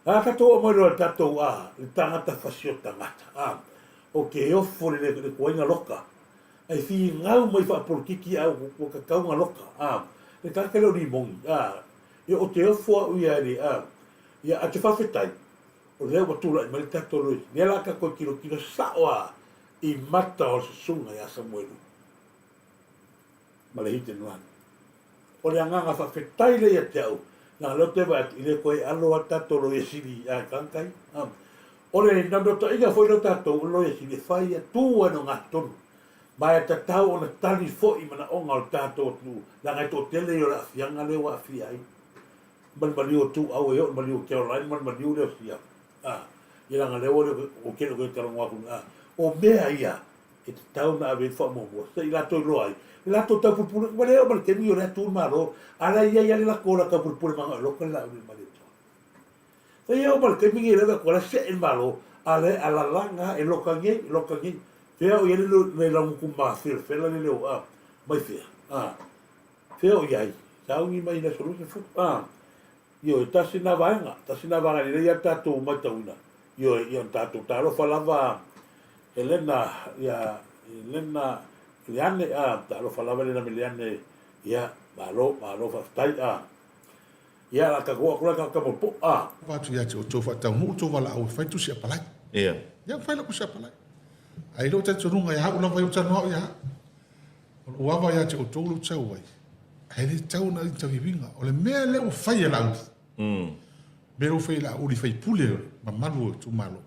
na ka to mo ro ta to le tangata fasio tangata o ke o fo le ko nga loka ai fi ngau mai fa por kiki au ko ka ka nga loka le ka ke lo ni mong e o te o fo u ya ri ia a te fa fetai o le o tu la mai ta to lo ne la ka ko kilo sa i mata o se sunga ya Samuelu ma le hite nuan o le anga fa fetai le ia te au na lo te va i le koe alo ata to lo yesili a kankai o le nando to inga foi lo tato lo yesili fai a tu ano ngaton mai ta tau ona tali fo i mana onga o tato tu la ngai to tele yo la fianga le wa fi ai man malio tu au yo malio Caroline man malio le sia i la ngale o ke lo ke taronga ku o mea ia e te tau na ave wha momo sa i lato i loai i lato tau pulpule ma leo mal ke mi o rea tū maro ala ia ia la kola ka pulpule manga loka la ave maleta sa ia o mal ke mi ngi rewa kola se en malo ala langa e loka ngi fea o ia le langu kumma fela le leo mai fea fea o iai sa ungi mai na solu se fu io e tasi na vanga ni le ia tato mai tauna io tato talo falava Elena Liane ta lo falava le na Liane ia malo fa tai ia la ka go ka mo po va tu ya tu fa ta mu tu va la o fa tu sia pala ia fa la ku sia pala ai lo ta tu runga ya u la va tu no ya o va ya tu lu tau vai ai le tau na ta vivinga o le me le o fa ya la be lo fa la o li fa pule ma malu tu malo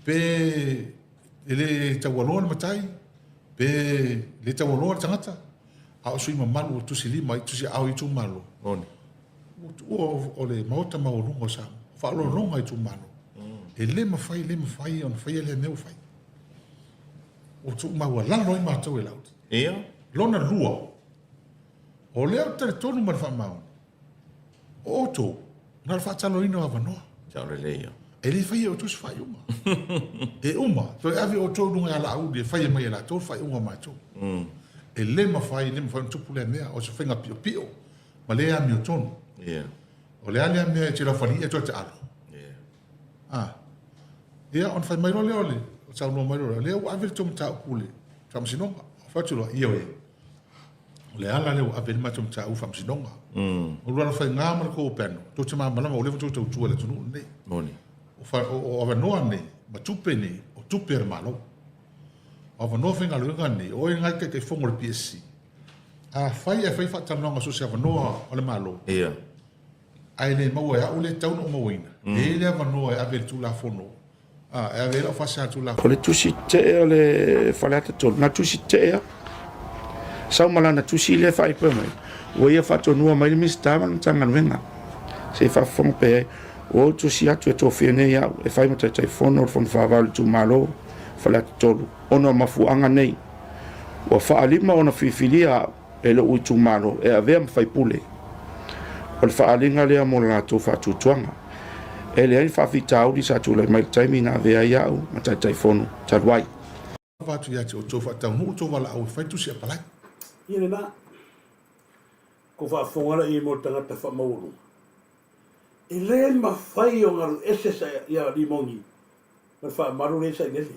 pe ele tawalo le matai pe le tawalo tangata a sui mamalu tu sili mai tu si au tu malo oni o le mauta maulungo sa fa lo longa tu malo ele ma fai on fai le meu fai o tu ma wala lo ma tu elaut ia lona lua o le te tonu ma fa ma o to na fa talo ino avano ciao le ia ele fai o tu fai uma e uma to ave o to nunga la u de fai mai la to fai uma ma to ele ma fai tu pule mea o se fenga pio pio ma le a mi ton ia o le ale me te la fali e to te alo ia on fai mai lo le ole o sa no mai lo le o ave to ta pule tam sino fa tu lo io le ala le ave ma tum cha u fam sinonga o lo fa nga ma ko pen to te ma ma o le to tu le tunu ne Moni. o fa o ava no ne ma tupe ne o tupe ma lo ava no finga lo nga ne o nga ke fongo le psi a fai fa tanonga so se ava no o le malo Ia. ai le mau ya o le tau no mo wina e le ava no ave tu la fono e ave la fa sa tu la O le tusi te o le falata tolu. Na tusi te ea. Sau malana tusi le fai pe mai. O ia fatonua mai le mistama na tanga nuenga. Se fa fonga pe o tusi atu e tofia nei au. E fai mata tai fono o fono whaavau le tu malo. Falata tolu. Ono mafuanga nei. O whaalima ona whiwhilia e le ui tu malo. E avea mawhai pule. O le whaalinga lea mo la tō whatutuanga. E le ai whawhitau di sa tūlai mai taimi na vea iau, ma tai tai fono, taruai. fa tu ya o to fa tau no to wala o fa tu se pala Ia na ko fa fonga i mo tanga ta fa mauru. E le ma fai o ngaru ese sa ia di mongi. Ma fa maru le sa nele.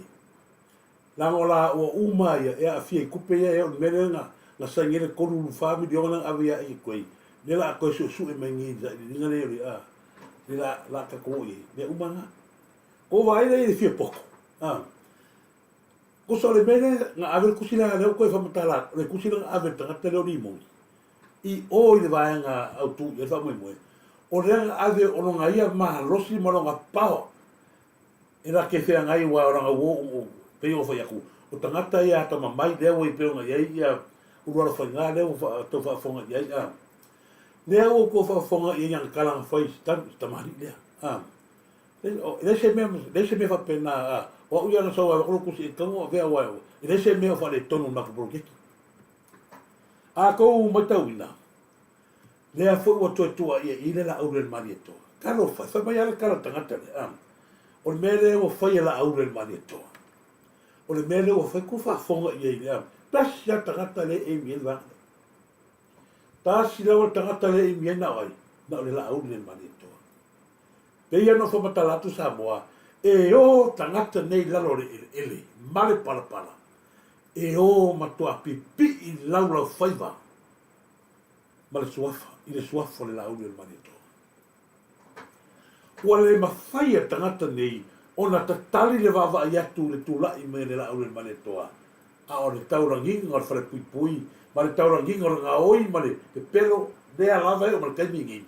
La ngola o uma ia fie kupe ia o merenga la sa ngere koru fa mi di ona avia i koi. Le la ko su e mengi za di ngale a. Le la ka ko i. Le uma nga. Ko vai le fie poco. Ko so le mene nga ave kusila le ko fa matala le kusila ave tanga te lo ni mo I o le vai nga autu e fa mo mo o le ave o nga ia ma losi mo nga pao era ke fe nga i wa nga wo pe o fa ya ku o tanga ta ia ta mai le o I pe nga ia o ro fa nga le o fa to fa fonga ia le o ko fa fonga ia nga kala fa sta mari le le se me fa pena o ia na so o ku si tango ve wa le se me fa le tonu ma ko ke a ko matawina le a fo o to ia ile la au le marieto kalo fa mai ala kala tanga tele o le mele o fa ia la au le marieto o le mele o fa ku fa fonga ia ile tas ya tanga tele e mi va tas la o tanga tele e mi na ai na le la au le marieto pe ia no fa matala tu sa moa e o tangata nei lalo ele male pala pala e o matua pipi I laula faiva male suafa I le suafa le lauli le manito ua le mawhaia tangata nei o na tatali le wawa I atu le tula I me le lauli le manito a o le tauranginga o le whare pui pui ma le tauranginga o le ngaoi ma le pelo le alava o ma le kaimingi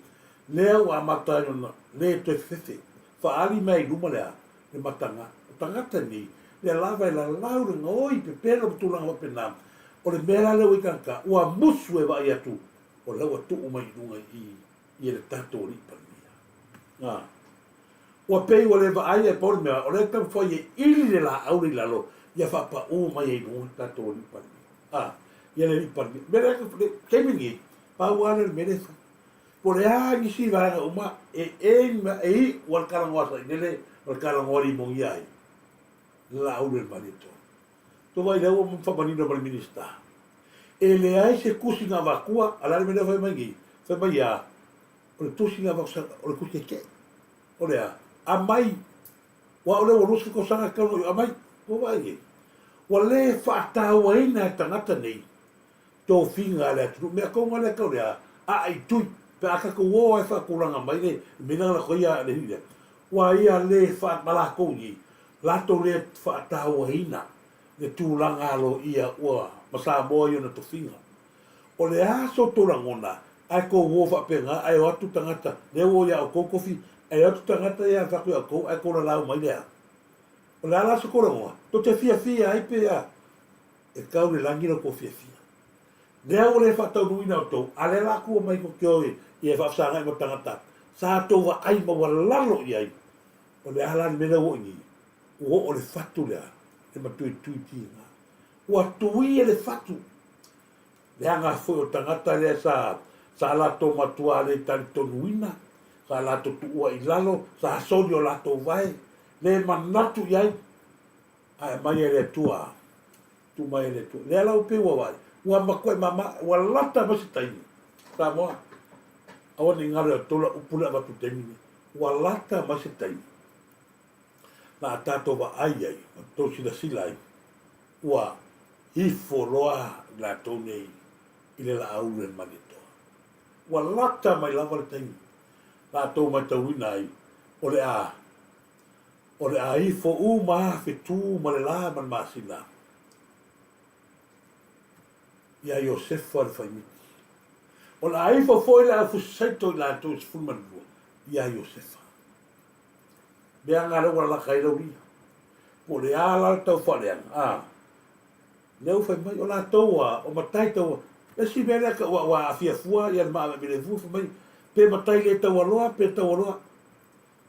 lea ua amata ino le toe fefe whaali mai luma lea le matanga o tangata ni le lava I la laure ngoi pe pelo tulanga wa penam o le mera le wikanka ua musu e vai atu o le ua tuu mai lunga I le tato li palmia ua pei ua le vai e pole mea o le tam foi e ili le la auri lalo ia whapa u mai e lunga tato li palmia ia le li palmia mera kemingi pauana le mere fa po le angi si vanga uma e ua karangoasa nele ua karangori mongi ai la aure manito to vai le o fa manino mal minista e le ai se kusinga vakua ala me le vai mangi fa mai a o le tusinga vaksa o le kusike o le a mai wa o le o lusu ko sanga ka a mai o vai wa le fa ta waina tangata nei to finga le tu me ko ngale ka le a ai tu pe aka ko wo e fa kulanga mai le mina la koia le hile wa ia le fa mala ko ni lato le whaatauahina le tūlanga alo ia ua masa moa iona to finga. O le aso tōrangona, ai ko wofa penga, ai o atu tangata, le o ia o kokofi, ai atu tangata ia whaku a kou, ai kora lau mai lea. O le ala so korangoa, to te fia ai pe a, e kau le langina ko fia. Lea o le whaataunuina o tō, a le laku o mai ko kio i e whafsanga I mo tangata, sa tō wa ai mawa lalo i ai. O le ala ni mena o ingi, o le fatu lea, e matui tinga. Ua tui e le fatu. Lea ngā fui o tangata lea sa lato matua le tali tonuina, sa lato tuua I lalo, sa soli o lato vai, le manatu iai, ai mai e le tua, tu mai e le tua. Lea lau pe ua vai, ua makoe mama, ua lata masi taini, sa moa. Awa ni ngare o tola upula watu temine, ua lata masi taini. Na tato wa ai, to sila ua hifo loa la tonei, i le la au le manito. Wa lata mai lava le taimi. La tau mai tau ina ai. O le a. O le a i fo u maa fitu ma le la man masina. Ia Iosefa le faimiti. O la ai fo fo i la fusaito i la tau i sifulman lua. Ia Iosefa. Bea ngā rewa la kai lau ia. O le a la tau whaleanga. Leu fai mai o la tau o matai tau. E si mea ka wa afia fua ia maa me le fua mai. Pe matai le tau aloa, pe tau aloa.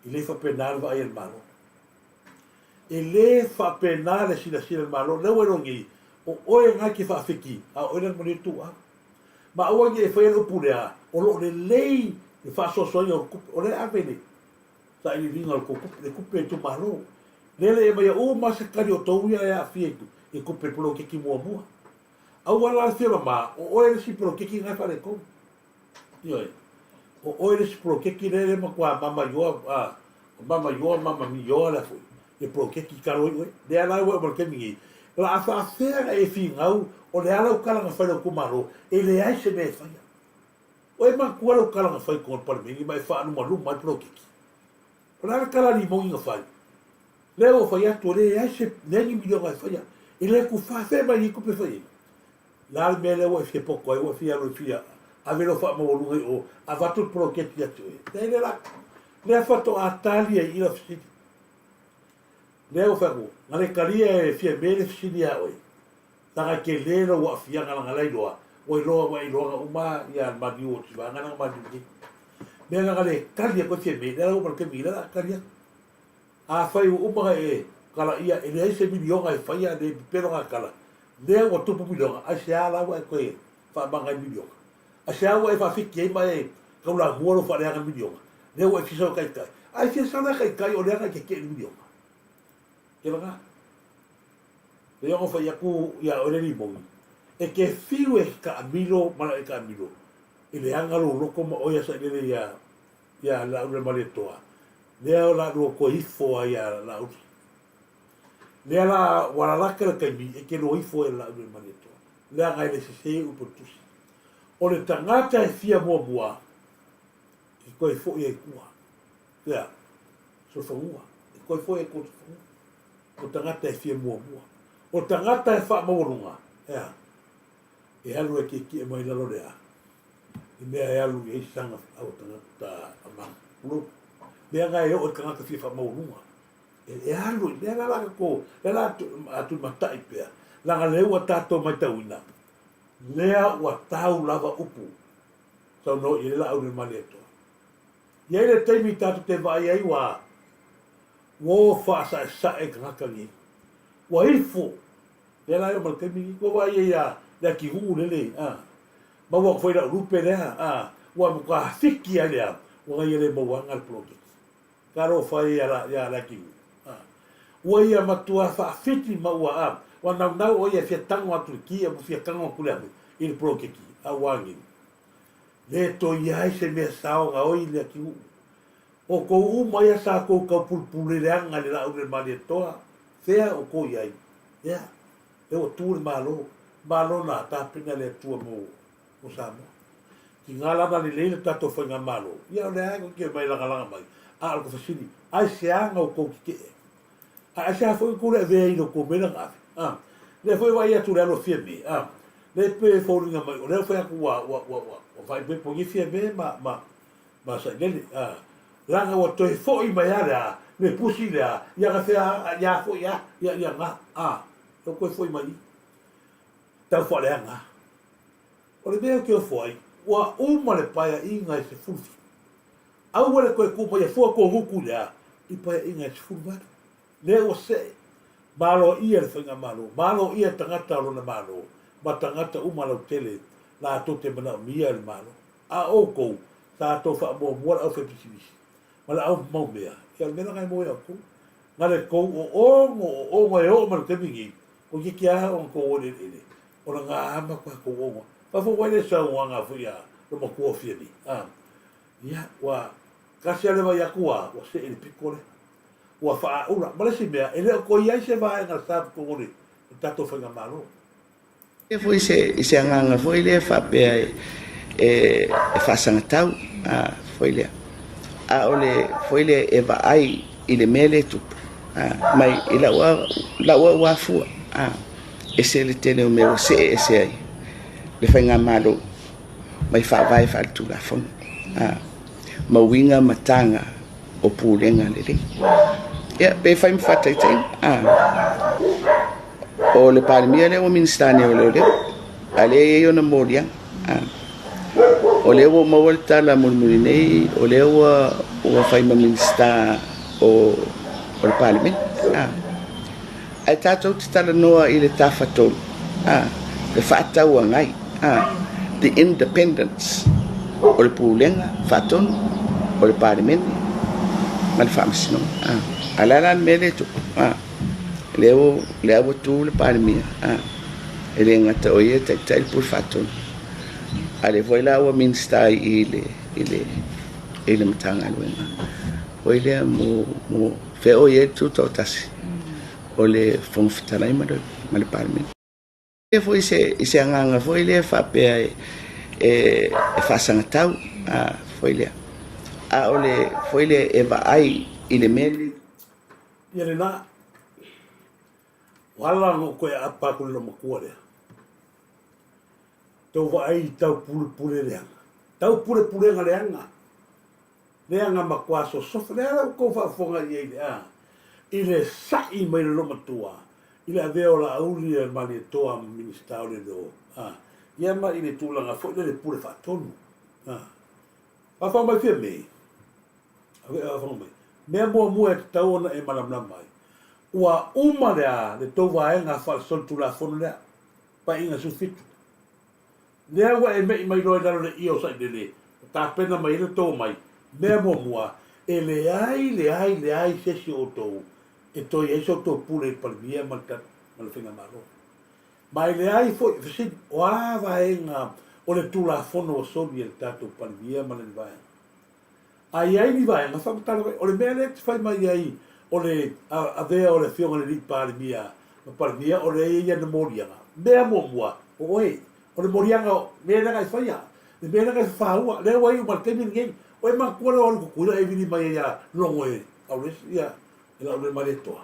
I le fa penal va ia le malo. E le fa penal sila sila le malo. Leu e rongi. O oe ngā ki fa afiki. A oe le mone tu a. Ma oa nge e whaia upu lea. O lo le lei. E fa so soia o le avene. Sa ili vinga le kupe tu malo. Lele e mai o masakari o tau ia e a fieku. E kupe polo keki mua mua. Au ala fia ma o oe le si polo keki ngai whare kou. Ioi. O oe le si polo keki lele ma kua mama yoa. Mama yoa, mama mi yoa la fui. E polo keki karo ioi. Le ala ua mal kemingi. La a whaafea e fi ngau. O le ala ukala nga whaile o kumaro. E le ai se me e whaia. O e ma kua la ukala nga whaile kong parmengi. Ma e wha anu malu mai polo keki. O le ala kala ni mongi nga whaile. Leo fai atu le ai se nengi milio ngai fai. E le ku fa fe mai ku pe fai. La me le wo fe poko e wo fia lo fia. A velo fa mo lu o a vatu pro ke ti atu. Le la le fa to atalia i la fiti. Leo fa go. Ngale kalia e fia me le fiti a oi. Tanga ke le lo wa fia ngala ngala i loa. O i loa wa i loa uma ya ma di o ti va ngana ma di. Me ngale kalia ko fia me le o por ke mi la kalia. A fai uma e kala ia e le se milionga e fai a le pero nga kala. Le o tupu milionga. A se ala wa e koe fa banga milionga. A se ala wa e fa fiki e mai kaula muoro fa leanga milionga. Le o e fiso kai kai. A se sana kai kai o leanga ke milionga. Ke langa? Le o fa yaku ia o le limongi. E ke fiu e ka amilo mana e ka amilo. E le anga lo loko ma oia sa le ia la ule maletoa. Lea la ro ko ifo ai la uti. Lea la wala laka la kaimi e ke lo ifo e la ule maneto. Lea ngai le se u potusi. O le tangata e fia mua mua. E koe fo e kua. Lea. So fa ua. E koe fo e kua so fa ua. O tangata e fia mua mua. O tangata e wha mawarunga. Ea. E alu e ke e mai lalo lea. E mea e alu e sanga au tangata amang. Ulo. Mea ngai o ka ngata fia maununga. E alu, mea la laka ko, le la atu matai pia. Langa leu a tato mai tauina. Lea ua tau lava upu. Sau no i la au ni mani atoa. Ia le teimi tatu te vai ai wa. Wo fa sa e ka ngaka ni. Wa ifo. Le la eu malkemi, ko vai ai a, le ki huu lele. Ma wa foi la rupe lea. Wa muka fiki a lea. Wa ngai ele mawanga al proki. Karo fai ya la ki. Wa ia matua fa fiti ma wa a. Wa na o ia fia tango a Turquia, mo fia tango kule ame. Il pro ke ki a wangi. Le to ia se me sao ga o ile ki. O ko u mai sa ko ka pulpule le anga le la o le mali toa. Fea o ko ia. Ya. E o tu malo. Malo na ta pina le tu mo. O samo. Ki ngala na le tato fa ngamalo. Ia le ai ko ke mai la mai. A ko fasini ai se anga o ko ki a se foi ko le vei no ko mena nga le foi vai atu le no fiemi le pe fo ringa mai le foi ku wa vai pe po fiemi ma sa gele langa o to fo i mai ala le pusi le ya ga fa ya fo ya nga to ko foi mai ta fo le nga o le veo que foi wa uma le paia inga se fulfi au wale koe kupa ia fua ko huku lea i paia inga e sifuru le o se malo ia le whainga malo ia tangata alona malo ma tangata umalo tele la ato te mana mia le malo a o kou sa ato wha mua mua au whepisiwisi ma la au mau mea ia le mena ngai moe au kou nga le kou o ngai o manu temingi o ki kia o kou o le o na ngā hama kwa kou o ngā whafo waile sa uanga fuia lo ma kua fiani ia wa kasi ale vai akua o se ele pikole o fa ura mala se mea ele ko ia se vai na sa ko ngore tato fa malo E foi se anganga foi le fa pe e fa sangatau foi le ole foi le e va ai i le mele tu mai i la wa fu e se le tele o meu se ai le fa nga malo mai fa vai fa tu la fon ma winga matanga o pulenga le ya pe fa mi fa tai o le palimia le o ministane o le ale yo na moria o le o mawalta la mulmulini o le o fai ma minista o le palimia ai tatou te tala noa i le tafatolu le faatau ngai the independence o le pulenga fatonu o le palimia ma le faamasino alala mele tu leo tu le palimia ele ngata o ye tai por fatun ale foi lá o minsta ele matanga luenga o ele mo fe o ye tu totasi o le fon fitana ma le palimia e foi se anganga foi le fa pe e fa sangatau foi le ole foi le eva ai ile meli Ia na wala ngo koe apa ko le makua le. Tau wa ai tau pule leanga. Tau pule nga leanga. Leanga makua so leanga ko fa fonga i le ile sai mai le loma tua. Ile aveo la auli e mani toa ministau le do. Ia ma ile tulanga fo le pule fa tonu. Pa fa mai fia me. Ave fa mai. Mea mua e tau ona e malamna mai. Ua uma lea le tau vaenga fa sol tu la fonu lea. Pa inga su fitu. Lea wa e mei mai roi dalo le io sai le. Ta pena mai le tau mai. Mea mua e le ai sesi o tau. E toi e so tau pule i palmia malkat malwhinga maro. Mai le ai fo i fisit o a vaenga o le tu la fonu o soli e tatou palmia malin vaenga. Ai ni vai, ma fa tala o le mele fai mai ai o le avea o le fionga le palimia, ma palimia o le ia na morianga. Mea mua, oe, o le morianga mea nga fai ya. Le mea nga faua, le wai o martemi ngeng, o e makua le o kuila e vini mai ya longo e, au le ia, e la le male toa.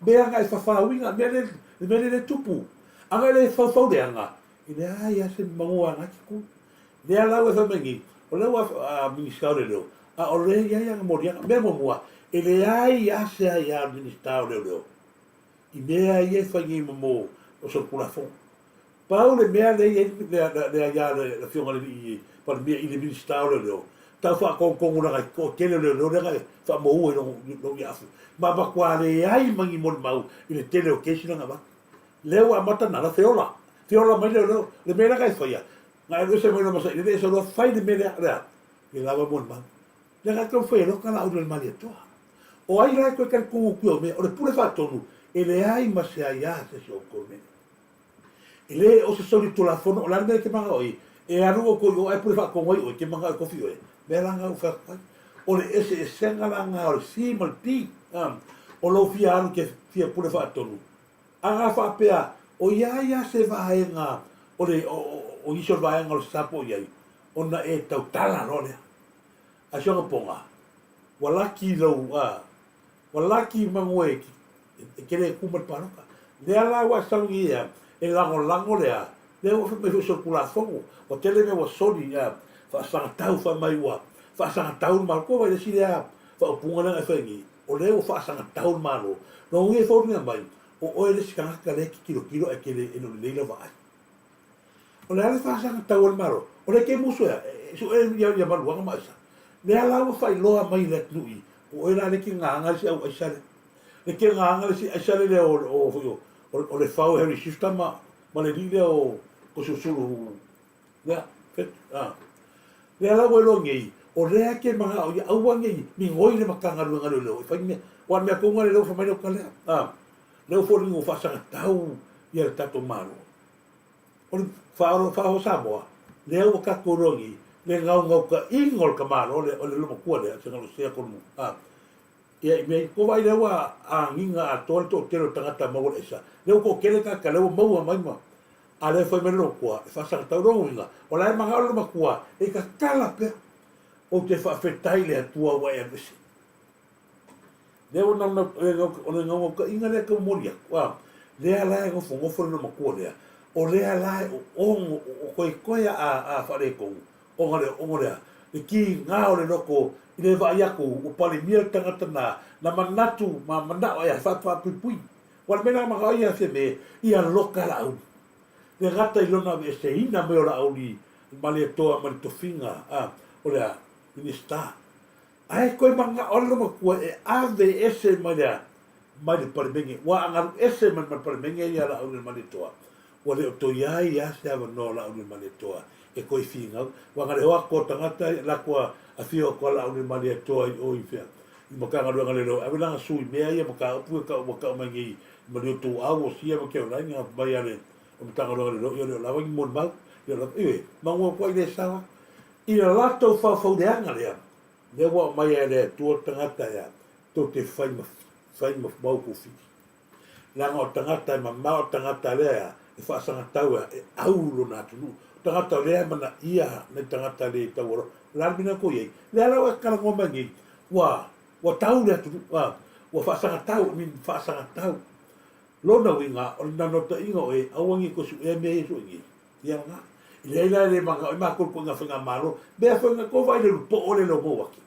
Mea nga fauinga, mea le tupu. Anga le fau leanga, i le ai ase mangua ngaki ku. Lea lau e fa mengi, o le wa ministau le leo. O le ia morianga, mea mua, e le ai ase ai a ministau leo. I mea ia whangi mo o so kulafon. Pau le mea le ia le fionga le pa mea i le ministau leo. Tau wha kongu na kai ko tele leo ngai wha mo ue no iafu. Ma kua le ai mangi mon mau i le tele o kesi na ngā. Leo a mata nara feola. Feola mai leo le mea kai whaia. Ngai ruse mai no masai, le so lo fai le mea lea. I lava mon mau. Le gato foi lo kala o le mali toa. O ai ra ko ka ku ku me o le pure fa tonu e le ai ma se ai a se so ko me. E le o se soli to la fono o la me ke manga oi e aru ko o ai pure fa ko oi o ke manga ko fi oi. Me la nga u fa o le ese senga la nga o si mal pi o lo fi anu ke fi pure fa tonu. Anga fa pea o ia se va nga o le o iso va nga o sapo ia. Ona e tau tala no le. A shonga ponga. Walaki lau walaki mangoe e kere kumat paroka. Lea la wa sangi ia e lango lea. Lea wa me so kula fongo. O tele me wa soli ia fa sangatau fa mai wa. Fa sangatau marko wa si lea fa opunga na fengi. O lea fa sangatau malo. No nge fo ni mai. O ele skanga kale kilo e kele e no leila va. O lea fa sangatau malo. O le ke muso ia. So e ia maluanga mai sa. Le ala wa fai loa mai le tui. O era le ki nganga si au aisale. Le ki nganga si aisale le o le fau heri sistema ma le lile o susuru. Ya, fet. Le ala wa lo ngei. O rea ke manga o au wa ngei mi ngoi le makanga lu ngalo lo. Fai me wa me ko ngale lo fa mai lo kale. Le fo ringo fa sa tau ia tato malo. O fa o Samoa. Le o ka korongi. Le ngau ka ingol ka malo o le loma kua le se ngalo sea kono ia me ko vai le wa a nginga a tol to telo tangata mau esa le ko kele ka le mau mai ma Ale foi meno kua, fa sa tau ronga. O lai manga o ma kua, e ka kala pe. O te fa fetai le tua wa e besi. Le o na o ka inga le ka moria. Wa, le ala e ngofo no ma kua le. O le ala o koe a whare kou. O ngare, e ki ngā o le noko, i le wa iaku, o pale mia tangata na manatu, ma manao e a whapapipui. Wala mena maka ia se me, ia loka la au. Le gata i lona me se ina me o la au ni, mali toa mali tofinga, o lea, minista. Ai koe manga ono makua e ave ese mali parimenge, wa angaru ese mali parimenge ia la au ni mali toa. Wale o to iai ia se ava no la au ni mali toa. E koe finga, wa ngare hoa ko tangata la kua a fio ko la au ni mali toa i oi fea. I makanga rua ngale lo, awe langa sui mea ia maka upu e ka mangi mali o tu au o sia ma keo rai nga mai ale o matanga rua ngale lo, i o lawa i mon mau, i o lawa, iwe, mangua kua i le sawa. I la lato whawhau de anga lea, le wa mai ale tua tangata ia, tō te whai ma mau ko whiki. Langa o tangata ma mau tangata lea, e whaasanga taua, e aulo nā tunu. Tangata lea mana ia, ne tangata lea tau oro. Lārmina ko iei, lea lau e karango mangi, wa tau lea tunu, wa whaasanga tau, whaasanga tau. Lona winga, o na nota inga o e, awangi ko su e mea so ingi. Ia ngā. I leila le manga, o mako ko ngā whinga maro, mea whinga ko vai le lupo o le lo mo waki.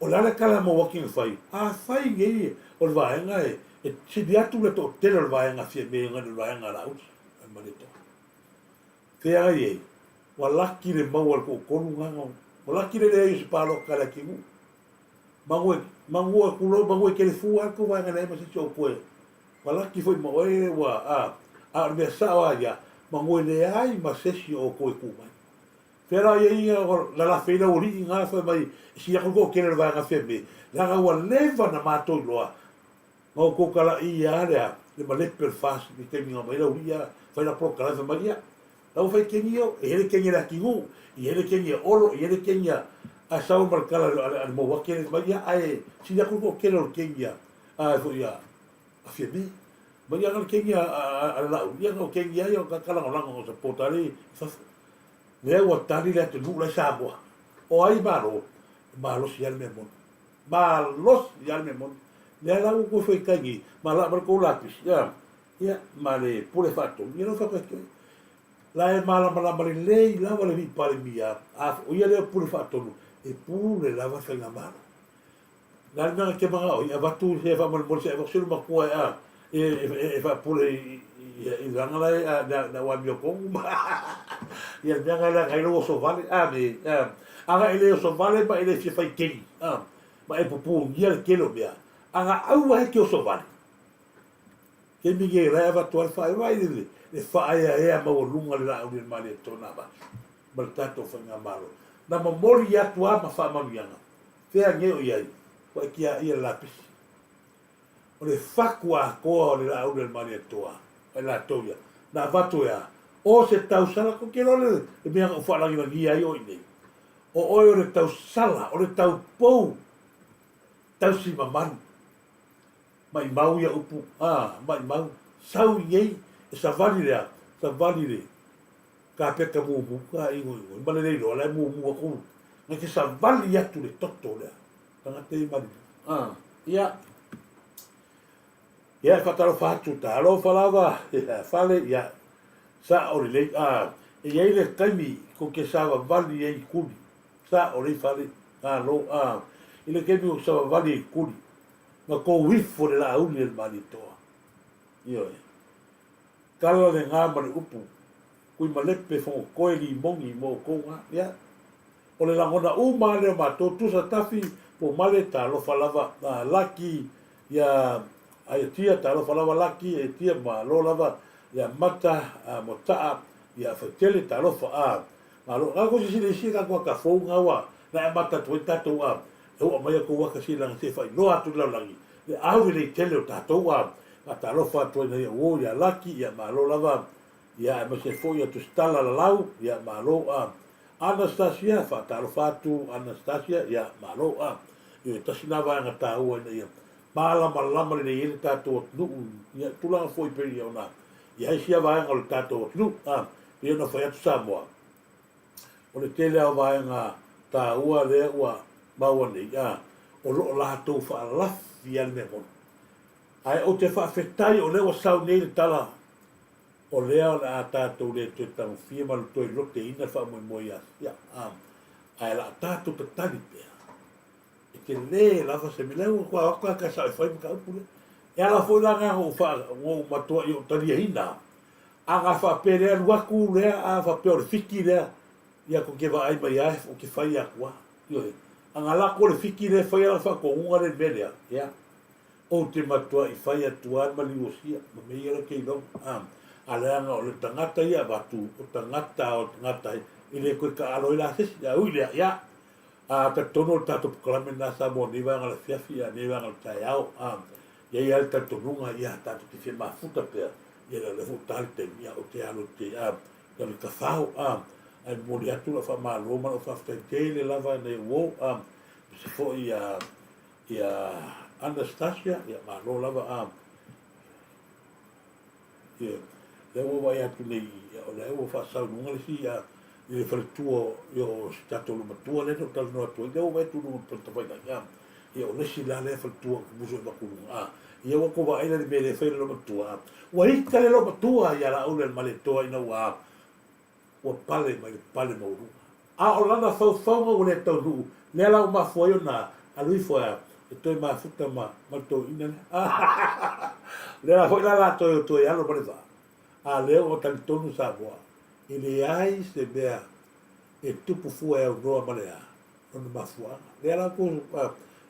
O lana kala mo waki ng whai, whai ngei, o le vaenga e sidi atu le to tele le vaenga fia mea ngā le vaenga la uti, ai marito. Whea iei, wa laki le maua le ko konu nganga, o laki le lea i se palo kala ki ngu. Mangua kulo, mangua kele fua ko vaenga le masi tio koe. Wa laki foi ma oe wa, a mea sawa ia, mangua le ai ma sesi o koe kumai. Pera ia la la feina o ri nga fa mai si ya ko kele va nga feme la ga wa leva na mato loa o ko kala ia le male per fas ni te mi ngama ila ia fa la pro kala fa maria la o fa kenio e ele kenio la kingu e ele kenio oro e ele kenio a sa o marcala al mo wa kele maria ai si ya ko kele o kenio a fo ia a feme maria nga kenio a la ia no kenio yo ka kala ngala ngo sa potari lea ua tali lea te nuu lai Samoa. O ai malos i alme mon. Malos i alme mon. Lea lau koe whai kaingi, ma la marko lapis. Ia, ma le pule whato. Ia no whakai koe. La e malama le lei, lawa le mi pare mia. O ia lea pule whato nu. E pule lava whainga mara. Nā mea ke mga o, ia watu se wha mole se e waksuru makua e wha pule i rangalai na wami o kongu. Ia mianga la kai lo so vale me anga ele so vale ba ele se fai keni ma e pupu ia ke lo bia anga au wa ke so vale ke mi ge ra va to fai vai le fai e ma o lunga la o ni male tona ba baltato fa nga malo na mo mori ya tua ma fa ma mianga fe a nge o ia ko ki ia la pis o le fakua ko le la o ni male toa la toia na va toia o se tau sala ko ke lole e mea o whaalangi na ngia i oi nei. O oi o le tau sala, o le tau pou, tau si mamani. Mai mau ia upu, mai mau, sau iei, e sa vali le, ka peka mua, ka ingo, male nei loa, lai mua kou. Nga ke sa vali atu le toto lea, tanga te mani. Ia, whataro whatu ta, alo whalawa, whale, ia, sa o le e ia le taimi ko ke sawa vali e kuli sa o le fale lo ile ke mi sawa vali e kuli ma ko wifo le la uli el mali toa io kala le nga ma le upu kui ma lepe fo ko li mongi mo ko nga ya o le langona u ma le ma to tu sa tafi po male ta lo falava laki ya ai tia ta lo falava laki e tia ma lo lava ya mata mota ya fatele talo fa malo ga ko si ka ko ka fo ngawa na mata tu tato o mai ko wa ka si lang se fa no atu la langi le au le tele tato talo fa to ne o ya laki ya malo lava ya ma se fo ya tu stala la lau ya malo Anastasia fa talo fa tu Anastasia ya malo yo tasinava nga tau ne ya mala le tato no ya tu la foi pe ya na ia isia vaenga o le tātou atu, ia na whai atu Samoa. O le tele au vaenga tā ua lea ua maua nei, o loo lātou whaalafi ane me mono. Ai o te whaafetai o lea sau nei le tala, o lea o le a tātou le te tau fia malu toi rote ina wha moi moi ia, ai la tātou te tani pia. E te le lava se mileu, kua waka ka sa e whai mika upule. E ala foi la ngā ngō matua i o tania ina. A ngā whaperea ruaku lea, a whapea o le fiki lea, ia ko ke wa ai mai ai, o ke whai a kua. A ngā lako le fiki lea whai ala whako unga le melea, ia. O te matua i whai atua ma li o sia, ma me ia la kei lau. A leanga o le tangata ia watu, o tangata i le koe ka alo i la sesi, ia ui lea, ia. A ta tono tato pukalame na sa mo ni wanga le fiafi, ni wanga le tai au, ia ia le tatonunga, ia tato ki se mafuta pia, ia le lefu talte, ia o te alo te, ia le kawhau, ai mori atu la wha maa loma, o whaftai te le lava nei uo, se fo ia Anastasia, ia maa lo lava, ia le ua wai atu nei, o le ua wha nunga le si, ia le whaletua, ia o tato luma tua le, no talo noa tua, ia ua wai tu nunga panta wai na, ia o lesi la le whaletua, muso e makurunga, ia ua kowa aina le me le whaile luma tua, ua hika le luma tua, ia la aule ma le toa ina ua pale mai le pale maurunga. O lana whauwhaunga o le tau nuu, le ala o mafua io na, alui fua, e toi mafuta ma tau ina le. Le ala fo ila la toi o toi alo ma le va. Leo o tani tonu sa boa. I le ai se bea e tupu fua e au noa ma le a. Ona mafua. Le ala ko,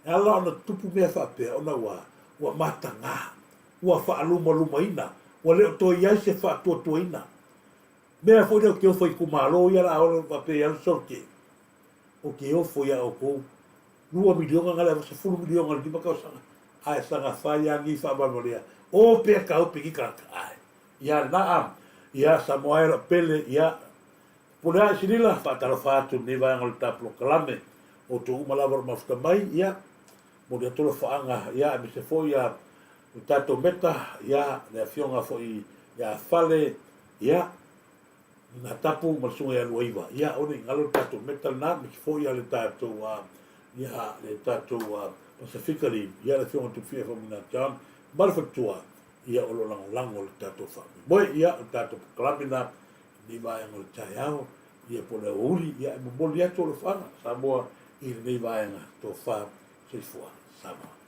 e ala ona tupu mea whapea, ona ua matanga. Ua wha aluma luma ina. Ua leo toi ai se wha tua ina. Mea fo leo ke ofo i kumalo ia la aolo whapea alo sorke. O ke ofo ia o kou. 2 milionga ngale va se 10 milionga di makau sanga. Ai sanga fai angi fa balmoria. O pe ka o pe ki ka. Ia na ia Samoa pele ia pula sinila fa taro fatu ni va ngol taplo kalame. O tu malava mafuta mai ia mo dia tolo faanga ia mi se foi ia tato meta ia le fionga foi ia fale ia na tapu masunga ia luiva ia oni ngalo tato meta na mi foi ia le tato ia le tato Pacifically ia le fionga tu fia famina jam malfatua ia o lo lango le tato fami boy ia o tato klamina ni vai ngol taiao ia po le uli ia mo bolia to le fanga Samoa i ni vai na to fa se fua Samoa.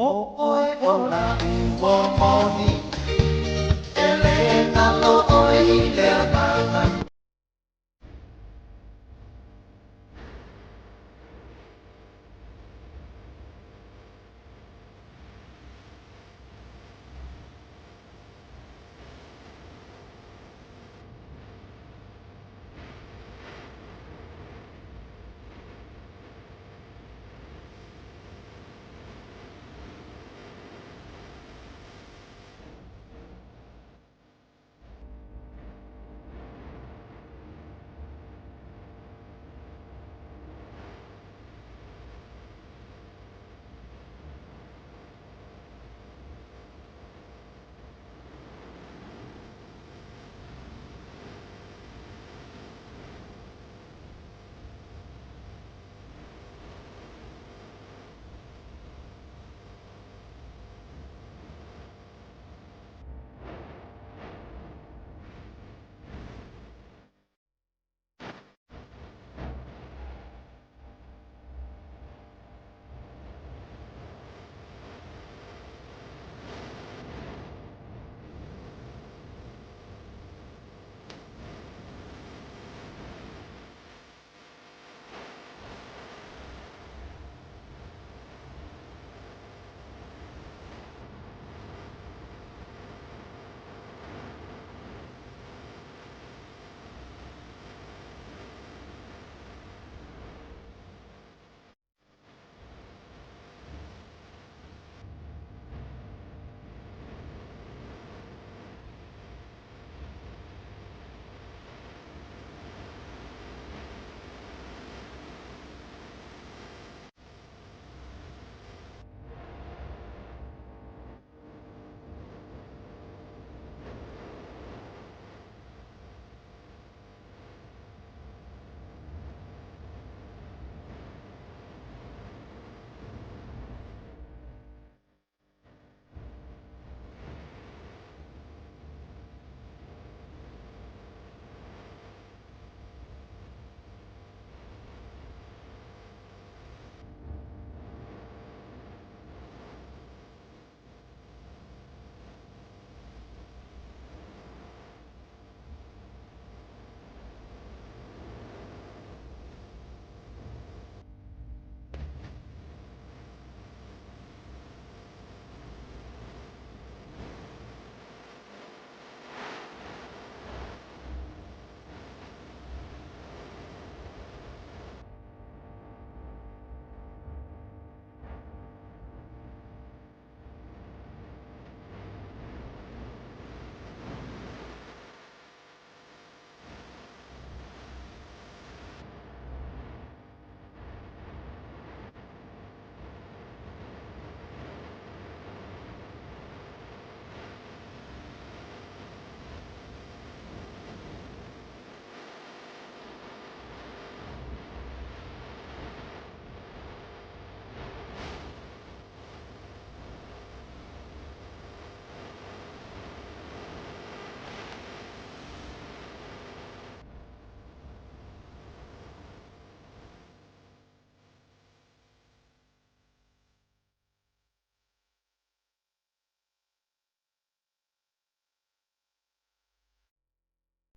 o oe o na i o moni